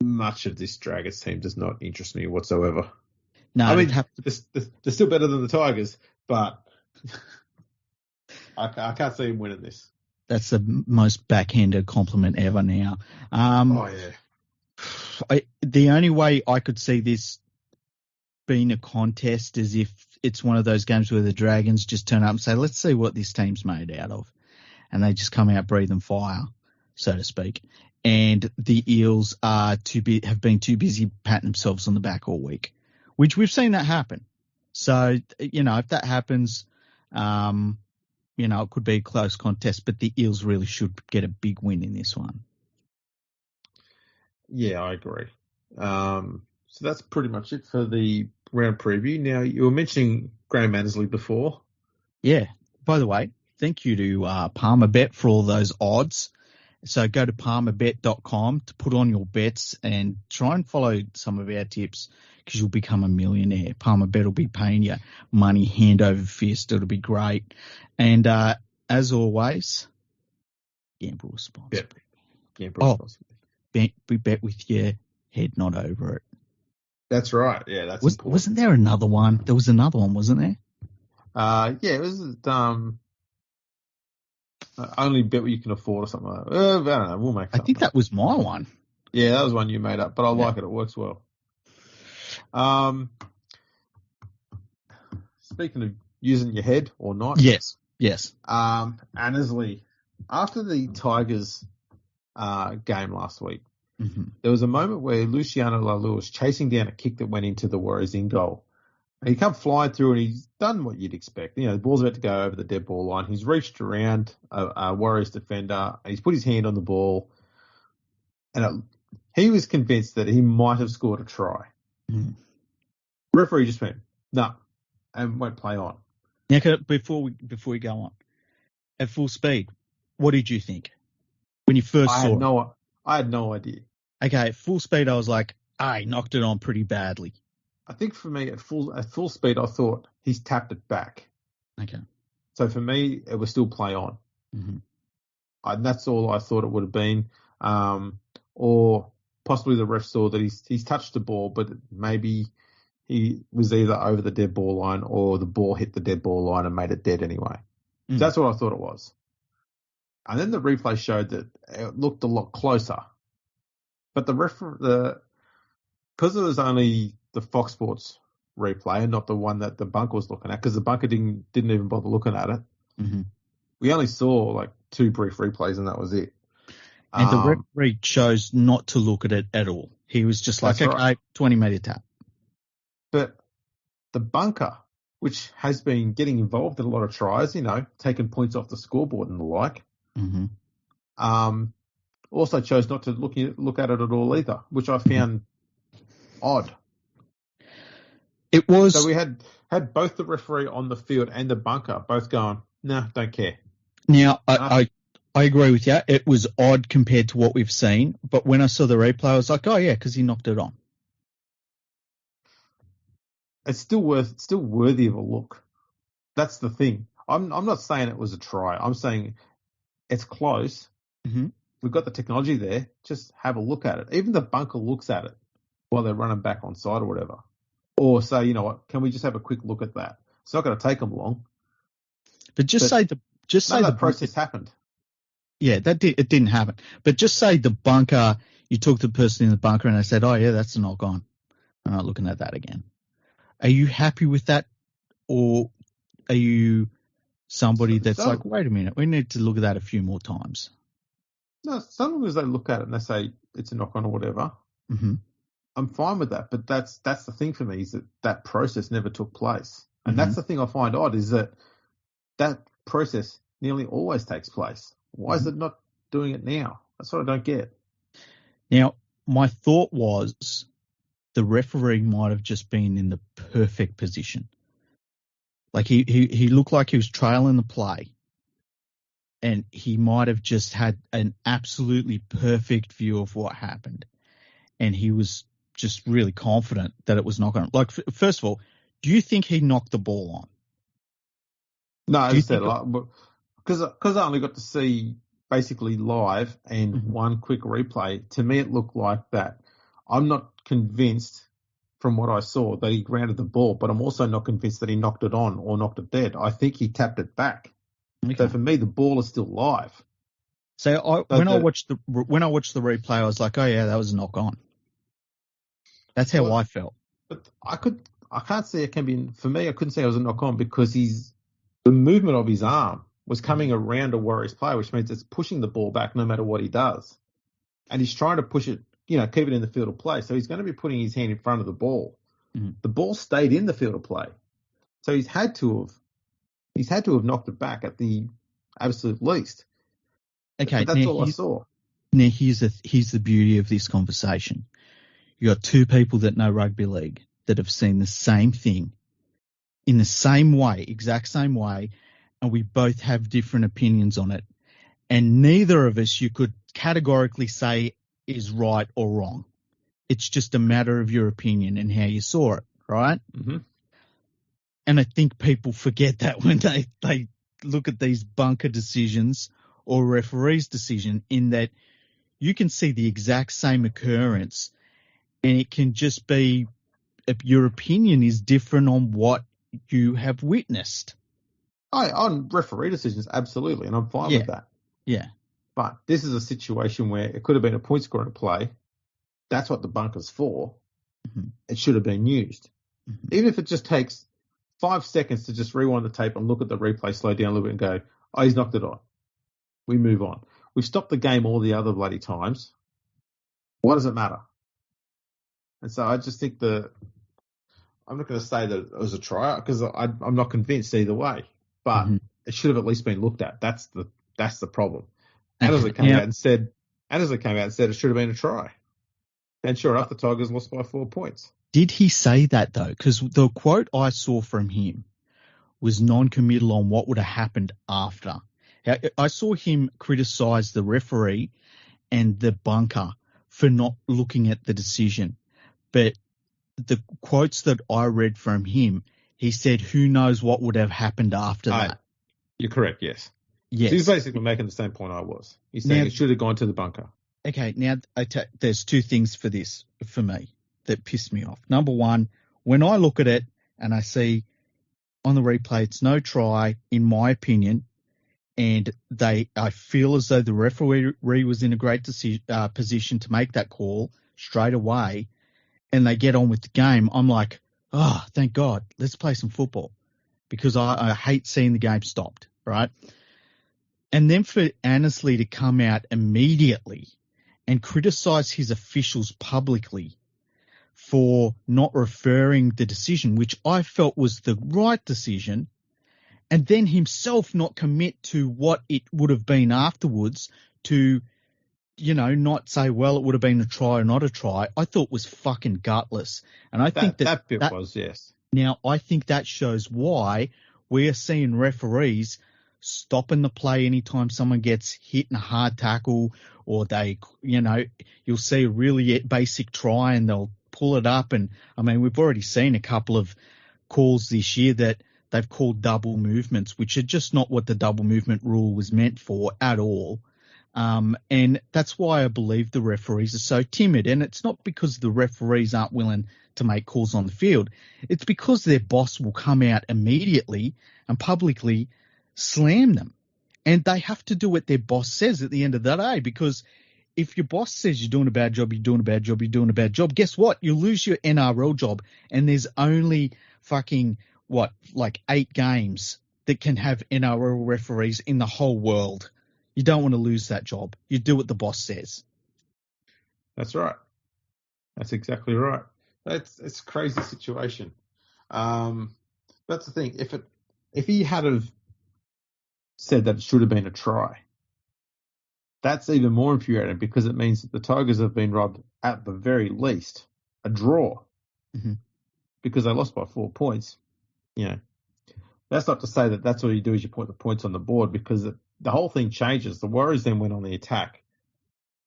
Speaker 3: much of this Dragons team does not interest me whatsoever.
Speaker 4: No,
Speaker 3: I mean, they're still better than the Tigers, but I can't see him winning this.
Speaker 4: That's the most backhanded compliment ever now. The only way I could see this being a contest is if it's one of those games where the Dragons just turn up and say, let's see what this team's made out of. And they just come out breathing fire, so to speak. And the Eels have been too busy patting themselves on the back all week, which we've seen that happen. So, if that happens, it could be a close contest, but the Eels really should get a big win in this one.
Speaker 3: Yeah, I agree. So that's pretty much it for the round preview. Now, you were mentioning Graham Annesley before.
Speaker 4: Yeah. By the way, thank you to Palmerbet for all those odds. So go to palmerbet.com to put on your bets and try and follow some of our tips because you'll become a millionaire. Palmerbet will be paying you money hand over fist. It'll be great. And as always, gamble responsibly.
Speaker 3: Gamble responsibly.
Speaker 4: We bet with your head, not over it.
Speaker 3: That's right. Yeah, that's important.
Speaker 4: Wasn't there another one? There was another one, wasn't there?
Speaker 3: Yeah, it was only bet what you can afford or something like that. I don't know. We'll make.
Speaker 4: I think that was my one.
Speaker 3: Yeah, that was one you made up, but I like it. It works well. Speaking of using your head or not.
Speaker 4: Yes.
Speaker 3: Annesley, after the Tigers game last week, there was a moment where Luciano Lalu was chasing down a kick that went into the Warriors in goal. And he come flying through and he's done what you'd expect. The ball's about to go over the dead ball line. He's reached around a Warriors defender. And he's put his hand on the ball. And he was convinced that he might have scored a try. Referee just went, no, and won't play on.
Speaker 4: Now, before we go on, at full speed, what did you think when you first saw it?
Speaker 3: I had no idea.
Speaker 4: Okay, at full speed, I was like, he knocked it on pretty badly.
Speaker 3: I think for me, at full speed, I thought he's tapped it back.
Speaker 4: Okay.
Speaker 3: So for me, it was still play on. And that's all I thought it would have been. Or possibly the ref saw that he's touched the ball, but maybe he was either over the dead ball line or the ball hit the dead ball line and made it dead anyway. So that's what I thought it was. And then the replay showed that it looked a lot closer. But because it was only the Fox Sports replay and not the one that the bunker was looking at, because the bunker didn't even bother looking at it. We only saw like 2 brief replays and that was it.
Speaker 4: And the referee chose not to look at it at all. He was just like, okay, 20-metre tap. But
Speaker 3: the bunker, which has been getting involved in a lot of tries, taking points off the scoreboard and the like, also chose not to look at it at all either, which I found odd.
Speaker 4: It was.
Speaker 3: So we had both the referee on the field and the bunker both going, no, don't care.
Speaker 4: Now, I agree with you. It was odd compared to what we've seen, but when I saw the replay, I was like, oh yeah, because he knocked it on.
Speaker 3: It's still worthy of a look. That's the thing. I'm not saying it was a try. I'm saying it's close. We've got the technology there. Just have a look at it. Even the bunker looks at it while they're running back on side or whatever. Or say, you know what, can we just have a quick look at that? It's not going to take them long.
Speaker 4: But say the
Speaker 3: process happened.
Speaker 4: Yeah, it didn't happen. But just say the bunker, you talk to the person in the bunker and they said, oh yeah, that's a knock on. I'm not looking at that again. Are you happy with that? Or are you somebody that's like, wait a minute, we need to look at that a few more times?
Speaker 3: No, so long as they look at it and they say it's a knock on or whatever, I'm fine with that. But that's the thing for me is that process never took place. And that's the thing I find odd is that process nearly always takes place. Why is it not doing it now? That's what I don't get.
Speaker 4: Now, my thought was the referee might have just been in the perfect position. Like he looked like he was trailing the play, and he might have just had an absolutely perfect view of what happened. And he was just really confident that it was not going to. Like, first of all, do you think he knocked the ball on?
Speaker 3: No, as I said, because I only got to see basically live and one quick replay, to me it looked like that. I'm not convinced from what I saw that he grounded the ball, but I'm also not convinced that he knocked it on or knocked it dead. I think he tapped it back. Okay. So for me, the ball is still live.
Speaker 4: So when I watched the replay, I was like, oh yeah, that was a knock on. That's how I felt.
Speaker 3: But I can't say it can be. For me, I couldn't say it was a knock on because the movement of his arm was coming around a Warriors player, which means it's pushing the ball back no matter what he does. And he's trying to push it, keep it in the field of play. So he's going to be putting his hand in front of the ball. Mm-hmm. The ball stayed in the field of play. So he's had to have knocked it back at the absolute least.
Speaker 4: Okay,
Speaker 3: but that's all I saw.
Speaker 4: Now here's the beauty of this conversation. You got two people that know rugby league that have seen the same thing in the same way, exact same way, and we both have different opinions on it. And neither of us you could categorically say is right or wrong. It's just a matter of your opinion and how you saw it, right?
Speaker 3: Mm-hmm.
Speaker 4: And I think people forget that when they look at these bunker decisions or referee's decision, in that you can see the exact same occurrence and it can just be your opinion is different on what you have witnessed.
Speaker 3: On referee decisions, absolutely, and I'm fine with that.
Speaker 4: Yeah.
Speaker 3: But this is a situation where it could have been a point scoring play. That's what the bunker's for. Mm-hmm. It should have been used. Mm-hmm. Even if it just takes 5 seconds to just rewind the tape and look at the replay, slow down a little bit and go, oh, he's knocked it on. We move on. We've stopped the game all the other bloody times. What does it matter? And so I just think I'm not going to say that it was a try because I'm not convinced either way, but it should have at least been looked at. That's the problem. Anderson came out and said it should have been a try. And sure enough, the Tigers lost by 4 points.
Speaker 4: Did he say that though? Because the quote I saw from him was non-committal on what would have happened after. I saw him criticise the referee and the bunker for not looking at the decision. But the quotes that I read from him, he said, who knows what would have happened after that.
Speaker 3: You're correct, yes.
Speaker 4: Yes.
Speaker 3: So he's basically making the same point I was. He's saying it should have gone to the bunker.
Speaker 4: Okay, now there's two things for me that piss me off. Number one, when I look at it and I see on the replay it's no try, in my opinion, and I feel as though the referee was in a great position to make that call straight away, and they get on with the game, I'm like, oh, thank God, let's play some football, because I hate seeing the game stopped, right? And then for Annesley to come out immediately and criticise his officials publicly for not referring the decision, which I felt was the right decision, and then himself not commit to what it would have been afterwards to, not say, well, it would have been a try or not a try, I thought was fucking gutless. And I think
Speaker 3: that bit was, yes.
Speaker 4: Now, I think that shows why we are seeing referees stopping the play anytime someone gets hit in a hard tackle, or they, you'll see a really basic try and they'll pull it up. And I mean, we've already seen a couple of calls this year that they've called double movements, which are just not what the double movement rule was meant for at all. And that's why I believe the referees are so timid. And it's not because the referees aren't willing to make calls on the field. It's because their boss will come out immediately and publicly slam them. And they have to do what their boss says at the end of the day, because if your boss says you're doing a bad job, you're doing a bad job, you're doing a bad job, guess what? You'll lose your NRL job. And there's only fucking, 8 games that can have NRL referees in the whole world. You don't want to lose that job. You do what the boss says.
Speaker 3: That's right. That's exactly right. It's a crazy situation. That's the thing. If he had have said that it should have been a try, that's even more infuriating because it means that the Tigers have been robbed, at the very least, a draw because they lost by 4 points. You know, that's not to say that that's all you do is you put the points on the board, because the whole thing changes. The Warriors then went on the attack,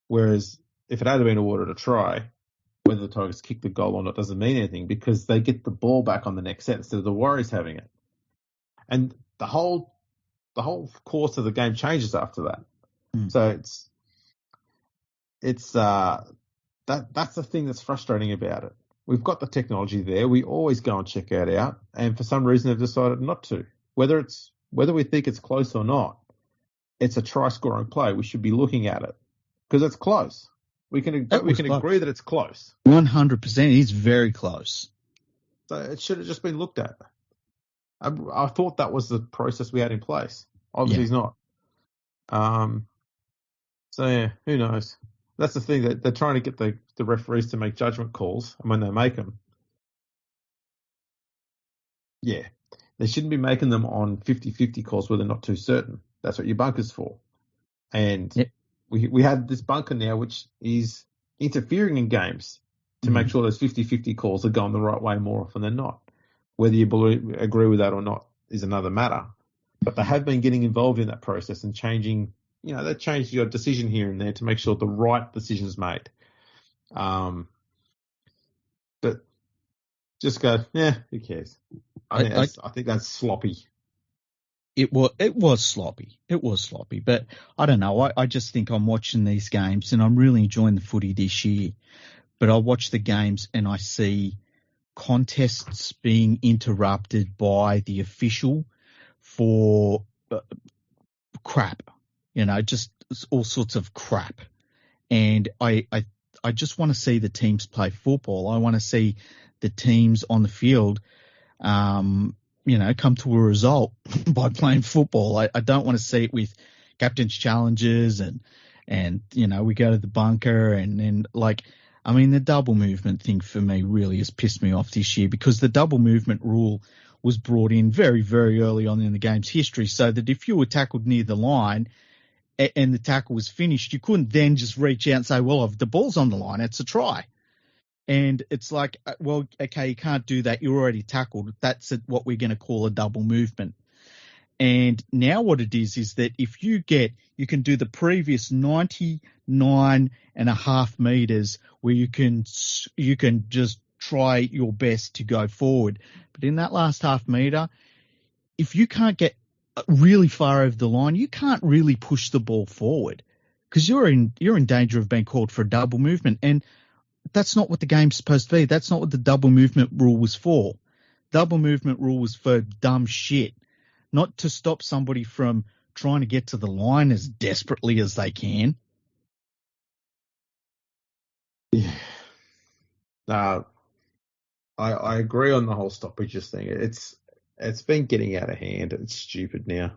Speaker 3: whereas if it had been awarded a try, whether the Tigers kick the goal or not doesn't mean anything, because they get the ball back on the next set instead of the Warriors having it. And the whole course of the game changes after that. So it's that's the thing that's frustrating about it. We've got the technology there. We always go and check it out, and for some reason they've decided not to. Whether we think it's close or not, it's a try scoring play. We should be looking at it because it's close. We can agree that it's close.
Speaker 4: 100%. It's very close.
Speaker 3: So it should have just been looked at. I thought that was the process we had in place. Obviously, it's not. So yeah, who knows? That's the thing, that they're trying to get the referees to make judgment calls, and when they make them, they shouldn't be making them on 50-50 calls where they're not too certain. That's what your bunker's for. And we have this bunker now which is interfering in games to make sure those 50-50 calls are going the right way more often than not. Whether you agree with that or not is another matter. But they have been getting involved in that process and changing. They changed your decision here and there to make sure the right decision is made. But just go, who cares? I think that's sloppy.
Speaker 4: It was sloppy. It was sloppy. But I don't know. I just think I'm watching these games and I'm really enjoying the footy this year. But I watch the games and I see contests being interrupted by the official for crap. Just all sorts of crap. And I just want to see the teams play football. I want to see the teams on the field, come to a result by playing football. I don't want to see it with captain's challenges and we go to the bunker and then the double movement thing for me really has pissed me off this year, because the double movement rule was brought in very, very early on in the game's history, so that if you were tackled near the line and the tackle was finished, you couldn't then just reach out and say, well, if the ball's on the line, it's a try. And it's like, well, okay, you can't do that. You're already tackled. That's what we're going to call a double movement. And now what it is that if you can do the previous 99.5 meters where you can just try your best to go forward. But in that last half meter, if you can't get really far over the line, you can't really push the ball forward, because you're in danger of being called for a double movement. And that's not what the game's supposed to be. That's not what the double movement rule was for. Double movement rule was for dumb shit, not to stop somebody from trying to get to the line as desperately as they can.
Speaker 3: Yeah. I agree on the whole stoppages thing. It's been getting out of hand. It's stupid now.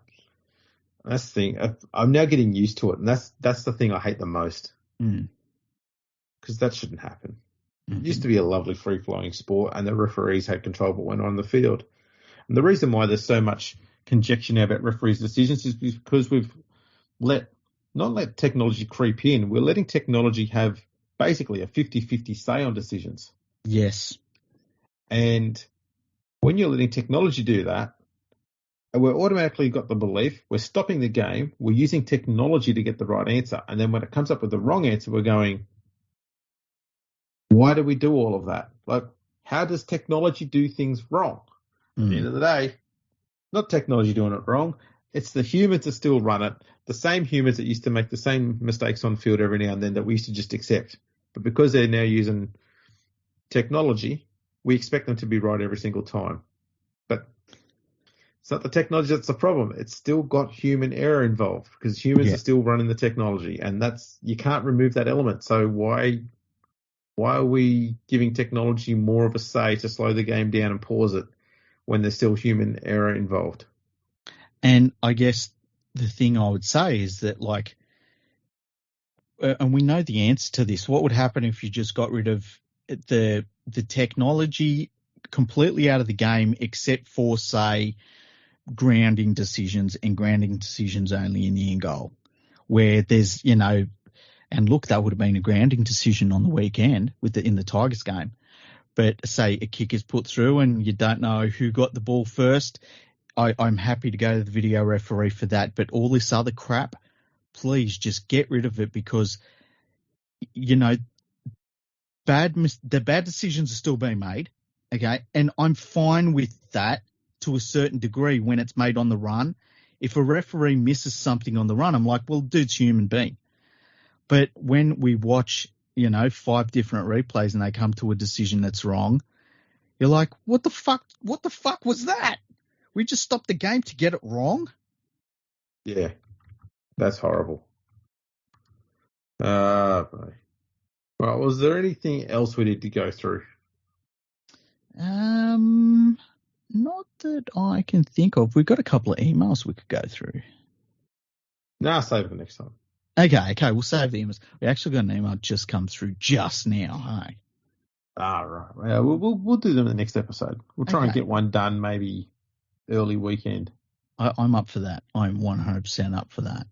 Speaker 3: That's the thing. I'm now getting used to it, and that's the thing I hate the most. Because that shouldn't happen. It used to be a lovely free-flowing sport, and the referees had control of what went on the field. And the reason why there's so much conjecture now about referees' decisions is because we've not let technology creep in. We're letting technology have basically a 50-50 say on decisions.
Speaker 4: Yes.
Speaker 3: And when you're letting technology do that, we're automatically got the belief we're stopping the game, we're using technology to get the right answer. And then when it comes up with the wrong answer, we're going, why do we do all of that? How does technology do things wrong? At the end of the day, not technology doing it wrong. It's the humans that still run it, the same humans that used to make the same mistakes on field every now and then that we used to just accept. But because they're now using technology, we expect them to be right every single time. But it's not the technology that's the problem. It's still got human error involved, because humans are still running the technology, and you can't remove that element. So why are we giving technology more of a say to slow the game down and pause it when there's still human error involved?
Speaker 4: And I guess the thing I would say is that, and we know the answer to this, what would happen if you just got rid of the technology completely out of the game, except for, say, grounding decisions, and grounding decisions only in the end goal? where there's, you know, and look, that would have been a grounding decision on the weekend in the Tigers game. But say a kick is put through and you don't know who got the ball first, I'm happy to go to the video referee for that. But all this other crap, please just get rid of it, because, you know, the bad decisions are still being made, okay? And I'm fine with that to a certain degree when it's made on the run. If a referee misses something on the run, I'm like, well, dude's a human being. But when we watch, you know, 5 different replays and they come to a decision that's wrong, you're like, what the fuck was that? We just stopped the game to get it wrong?
Speaker 3: Yeah, that's horrible. Well, was there anything else we need to go through?
Speaker 4: Not that I can think of. We've got a couple of emails we could go through.
Speaker 3: Nah, save it for next time.
Speaker 4: Okay, we'll save the emails. We actually got an email just come through just now, hey?
Speaker 3: Right. Yeah, we'll do them in the next episode. We'll try and get one done maybe early weekend.
Speaker 4: I'm up for that. I'm 100% up for that.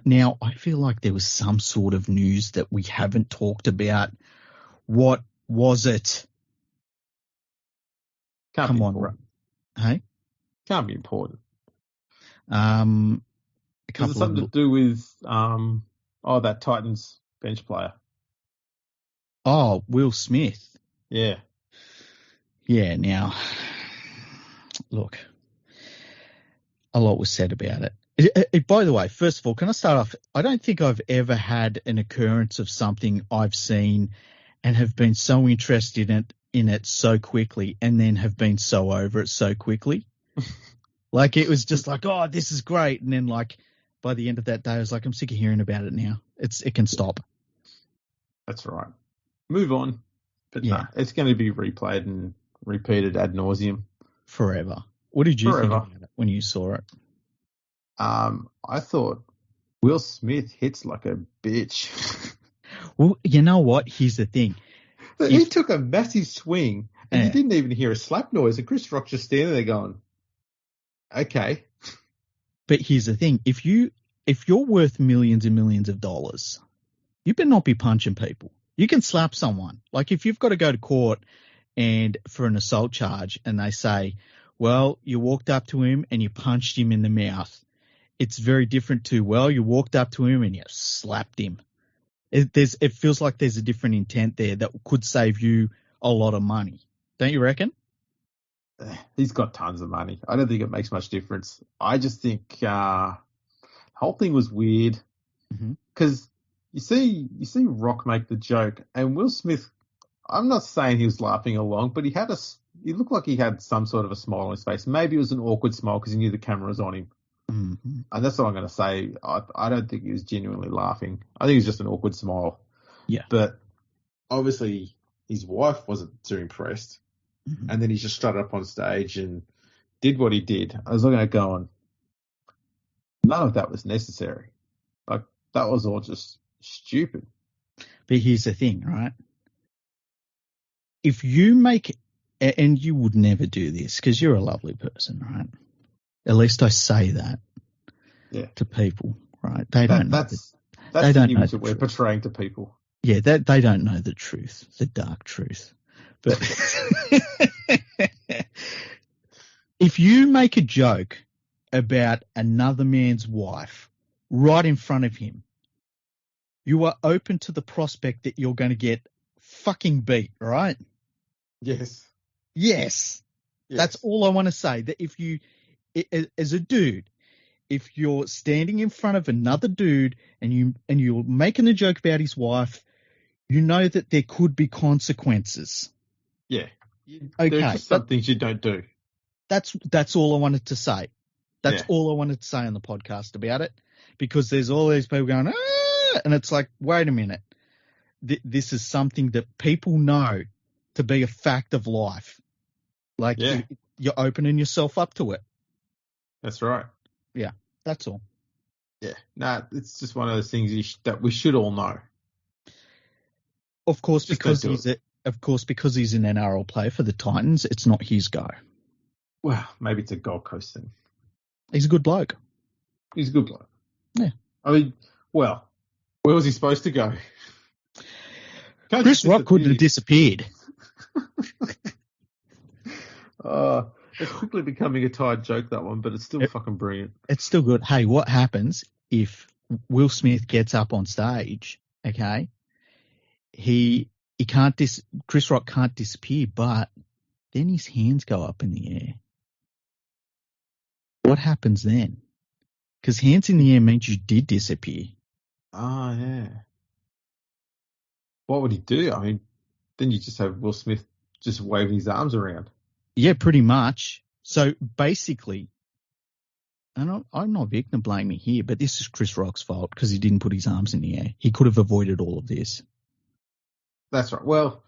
Speaker 4: Now, I feel like there was some sort of news that we haven't talked about. What was it?
Speaker 3: Come on, bro.
Speaker 4: Hey?
Speaker 3: Can't be important.
Speaker 4: Is
Speaker 3: it something to do with that Titans bench player?
Speaker 4: Oh, Will Smith.
Speaker 3: Yeah.
Speaker 4: Yeah, now, look, a lot was said about it. By the way, first of all, can I start off? I don't think I've ever had an occurrence of something I've seen and have been so interested in it so quickly and then have been so over it so quickly. Like, it was just like, oh, this is great. And then, like, by the end of that day, I was like, I'm sick of hearing about it now. It can stop.
Speaker 3: That's right. Move on. But
Speaker 4: yeah,
Speaker 3: nah, it's going to be replayed and repeated ad nauseum.
Speaker 4: Forever. What did you think about it when you saw it?
Speaker 3: I thought Will Smith hits like a bitch.
Speaker 4: Well, you know what? Here's the thing.
Speaker 3: He took a massive swing and you didn't even hear a slap noise. And Chris Rock's just standing there going, okay.
Speaker 4: But here's the thing. If you're worth millions and millions of dollars, you better not be punching people. You can slap someone. Like, if you've got to go to court and for an assault charge and they say, well, you walked up to him and you punched him in the mouth. It's very different to, well, you walked up to him and you slapped him. It feels like there's a different intent there that could save you a lot of money. Don't you reckon?
Speaker 3: He's got tons of money. I don't think it makes much difference. I just think the whole thing was weird because you see Rock make the joke and Will Smith, I'm not saying he was laughing along, but he looked like he had some sort of a smile on his face. Maybe it was an awkward smile because he knew the camera was on him. Mm-hmm. And that's what I'm going to say. I don't think he was genuinely laughing. I think it was just an awkward smile.
Speaker 4: Yeah.
Speaker 3: But obviously his wife wasn't too impressed. Mm-hmm. And then he just strutted up on stage and did what he did. I was looking at going, none of that was necessary. Like, that was all just stupid.
Speaker 4: But here's the thing, right? If you make, and you would never do this because you're a lovely person, right? At least I say that to people, right? They don't know. That's
Speaker 3: the image that we're portraying to people.
Speaker 4: Yeah, they don't know the truth, the dark truth. But if you make a joke about another man's wife right in front of him, you are open to the prospect that you're going to get fucking beat, right? Yes. That's all I want to say. That if you, as a dude, if you're standing in front of another dude and you're making a joke about his wife, you know that there could be consequences.
Speaker 3: Yeah.
Speaker 4: Okay.
Speaker 3: There's just some things you don't do.
Speaker 4: That's all I wanted to say. That's all I wanted to say on the podcast about it, because there's all these people going, and it's like, wait a minute. This is something that people know to be a fact of life. Like, you're opening yourself up to it.
Speaker 3: That's right.
Speaker 4: Yeah, that's all.
Speaker 3: Yeah. No, it's just one of those things that we should all know.
Speaker 4: Of course, because he's an NRL player for the Titans, it's not his go.
Speaker 3: Well, maybe it's a Gold Coast thing.
Speaker 4: He's a good bloke.
Speaker 3: Yeah. I mean, well, where was he supposed to go?
Speaker 4: Chris Rock couldn't have disappeared.
Speaker 3: It's quickly becoming a tired joke, that one, but it's still fucking brilliant.
Speaker 4: It's still good. Hey, what happens if Will Smith gets up on stage, okay? Chris Rock can't disappear, but then his hands go up in the air. What happens then? Because hands in the air means you did disappear.
Speaker 3: Oh, yeah. What would he do? I mean, then you just have Will Smith just waving his arms around.
Speaker 4: Yeah, pretty much. So basically, and I'm not victim blaming here, but this is Chris Rock's fault because he didn't put his arms in the air. He could have avoided all of this.
Speaker 3: That's right. Well,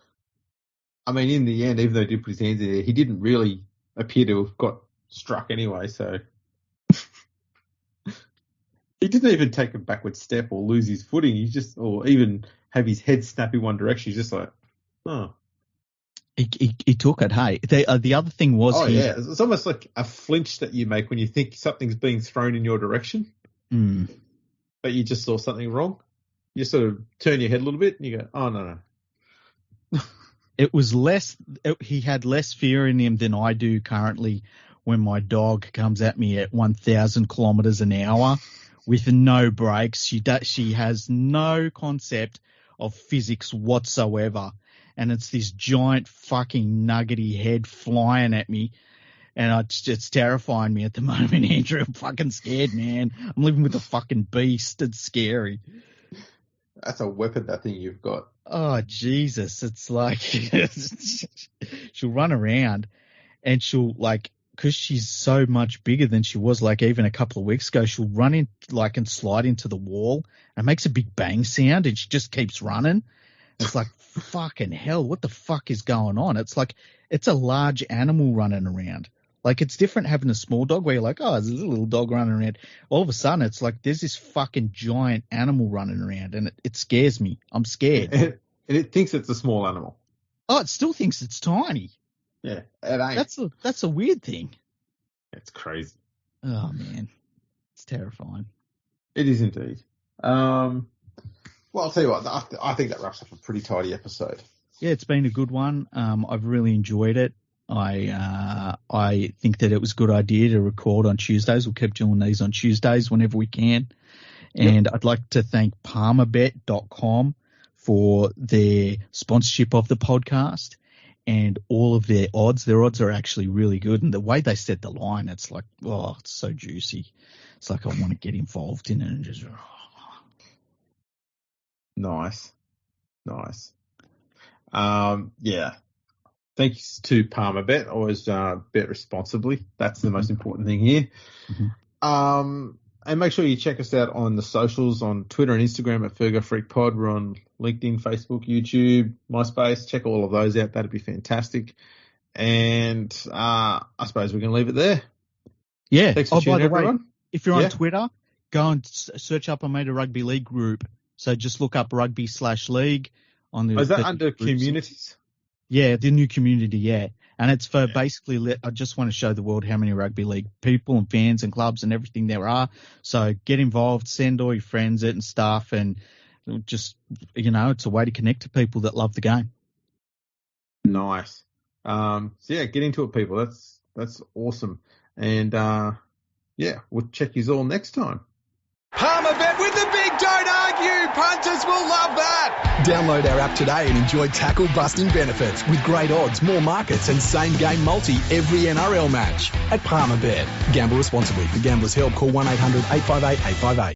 Speaker 3: I mean, in the end, even though he did put his hands in the air, he didn't really appear to have got struck anyway, so... He didn't even take a backward step or lose his footing. Or even have his head snap in one direction. He's just like, oh.
Speaker 4: He took it, hey. The other thing was...
Speaker 3: yeah. It's almost like a flinch that you make when you think something's being thrown in your direction.
Speaker 4: Mm.
Speaker 3: But you just saw something wrong. You sort of turn your head a little bit and you go, oh, no.
Speaker 4: It was he had less fear in him than I do currently when my dog comes at me at 1,000 kilometers an hour with no brakes. She has no concept of physics whatsoever. And it's this giant fucking nuggety head flying at me. And it's terrifying me at the moment, Andrew. I'm fucking scared, man. I'm living with a fucking beast. It's scary.
Speaker 3: That's a weapon, that thing you've got.
Speaker 4: Oh, Jesus. It's like she'll run around and she'll because she's so much bigger than she was even a couple of weeks ago, she'll run in and slide into the wall and makes a big bang sound and she just keeps running. It's like, fucking hell, what the fuck is going on? It's like, it's a large animal running around. It's different having a small dog where you're like, oh, there's a little dog running around. All of a sudden, it's like there's this fucking giant animal running around, and it scares me. I'm scared.
Speaker 3: And it thinks it's a small animal.
Speaker 4: Oh, it still thinks it's tiny.
Speaker 3: Yeah, it ain't.
Speaker 4: That's a weird thing.
Speaker 3: It's crazy.
Speaker 4: Oh, man. It's terrifying.
Speaker 3: It is indeed. Well, I'll tell you what, I think that wraps up a pretty tidy episode.
Speaker 4: Yeah, it's been a good one. I've really enjoyed it. I think that it was a good idea to record on Tuesdays. We'll keep doing these on Tuesdays whenever we can. And I'd like to thank Palmerbet.com for their sponsorship of the podcast and all of their odds. Their odds are actually really good. And the way they set the line, it's like, oh, it's so juicy. It's like I want to get involved in it and just...
Speaker 3: Nice. Yeah. Thanks to Palmerbet. Always bet responsibly. That's the most important thing here. Mm-hmm. And make sure you check us out on the socials, on Twitter and Instagram at Fergo Freak Pod. We're on LinkedIn, Facebook, YouTube, MySpace. Check all of those out. That'd be fantastic. And I suppose we can leave it there.
Speaker 4: Yeah.
Speaker 3: Thanks for tuning in, everyone.
Speaker 4: Way, if you're on Twitter, go and search up I Made a Rugby League group. So just look up rugby/league on the.
Speaker 3: Is that under communities?
Speaker 4: Yeah, the new community, yeah. And it's for basically, I just want to show the world how many rugby league people and fans and clubs and everything there are. So get involved, send all your friends it and stuff, and just, it's a way to connect to people that love the game.
Speaker 3: Nice. So yeah, get into it, people. That's awesome. And we'll check you all next time.
Speaker 2: Palmerbet with the big don't argue. Punters will love that. Download our app today and enjoy tackle busting benefits with great odds, more markets and same game multi every NRL match at Palmerbet. Gamble responsibly. For Gamblers' Help, call 1-800-858-858.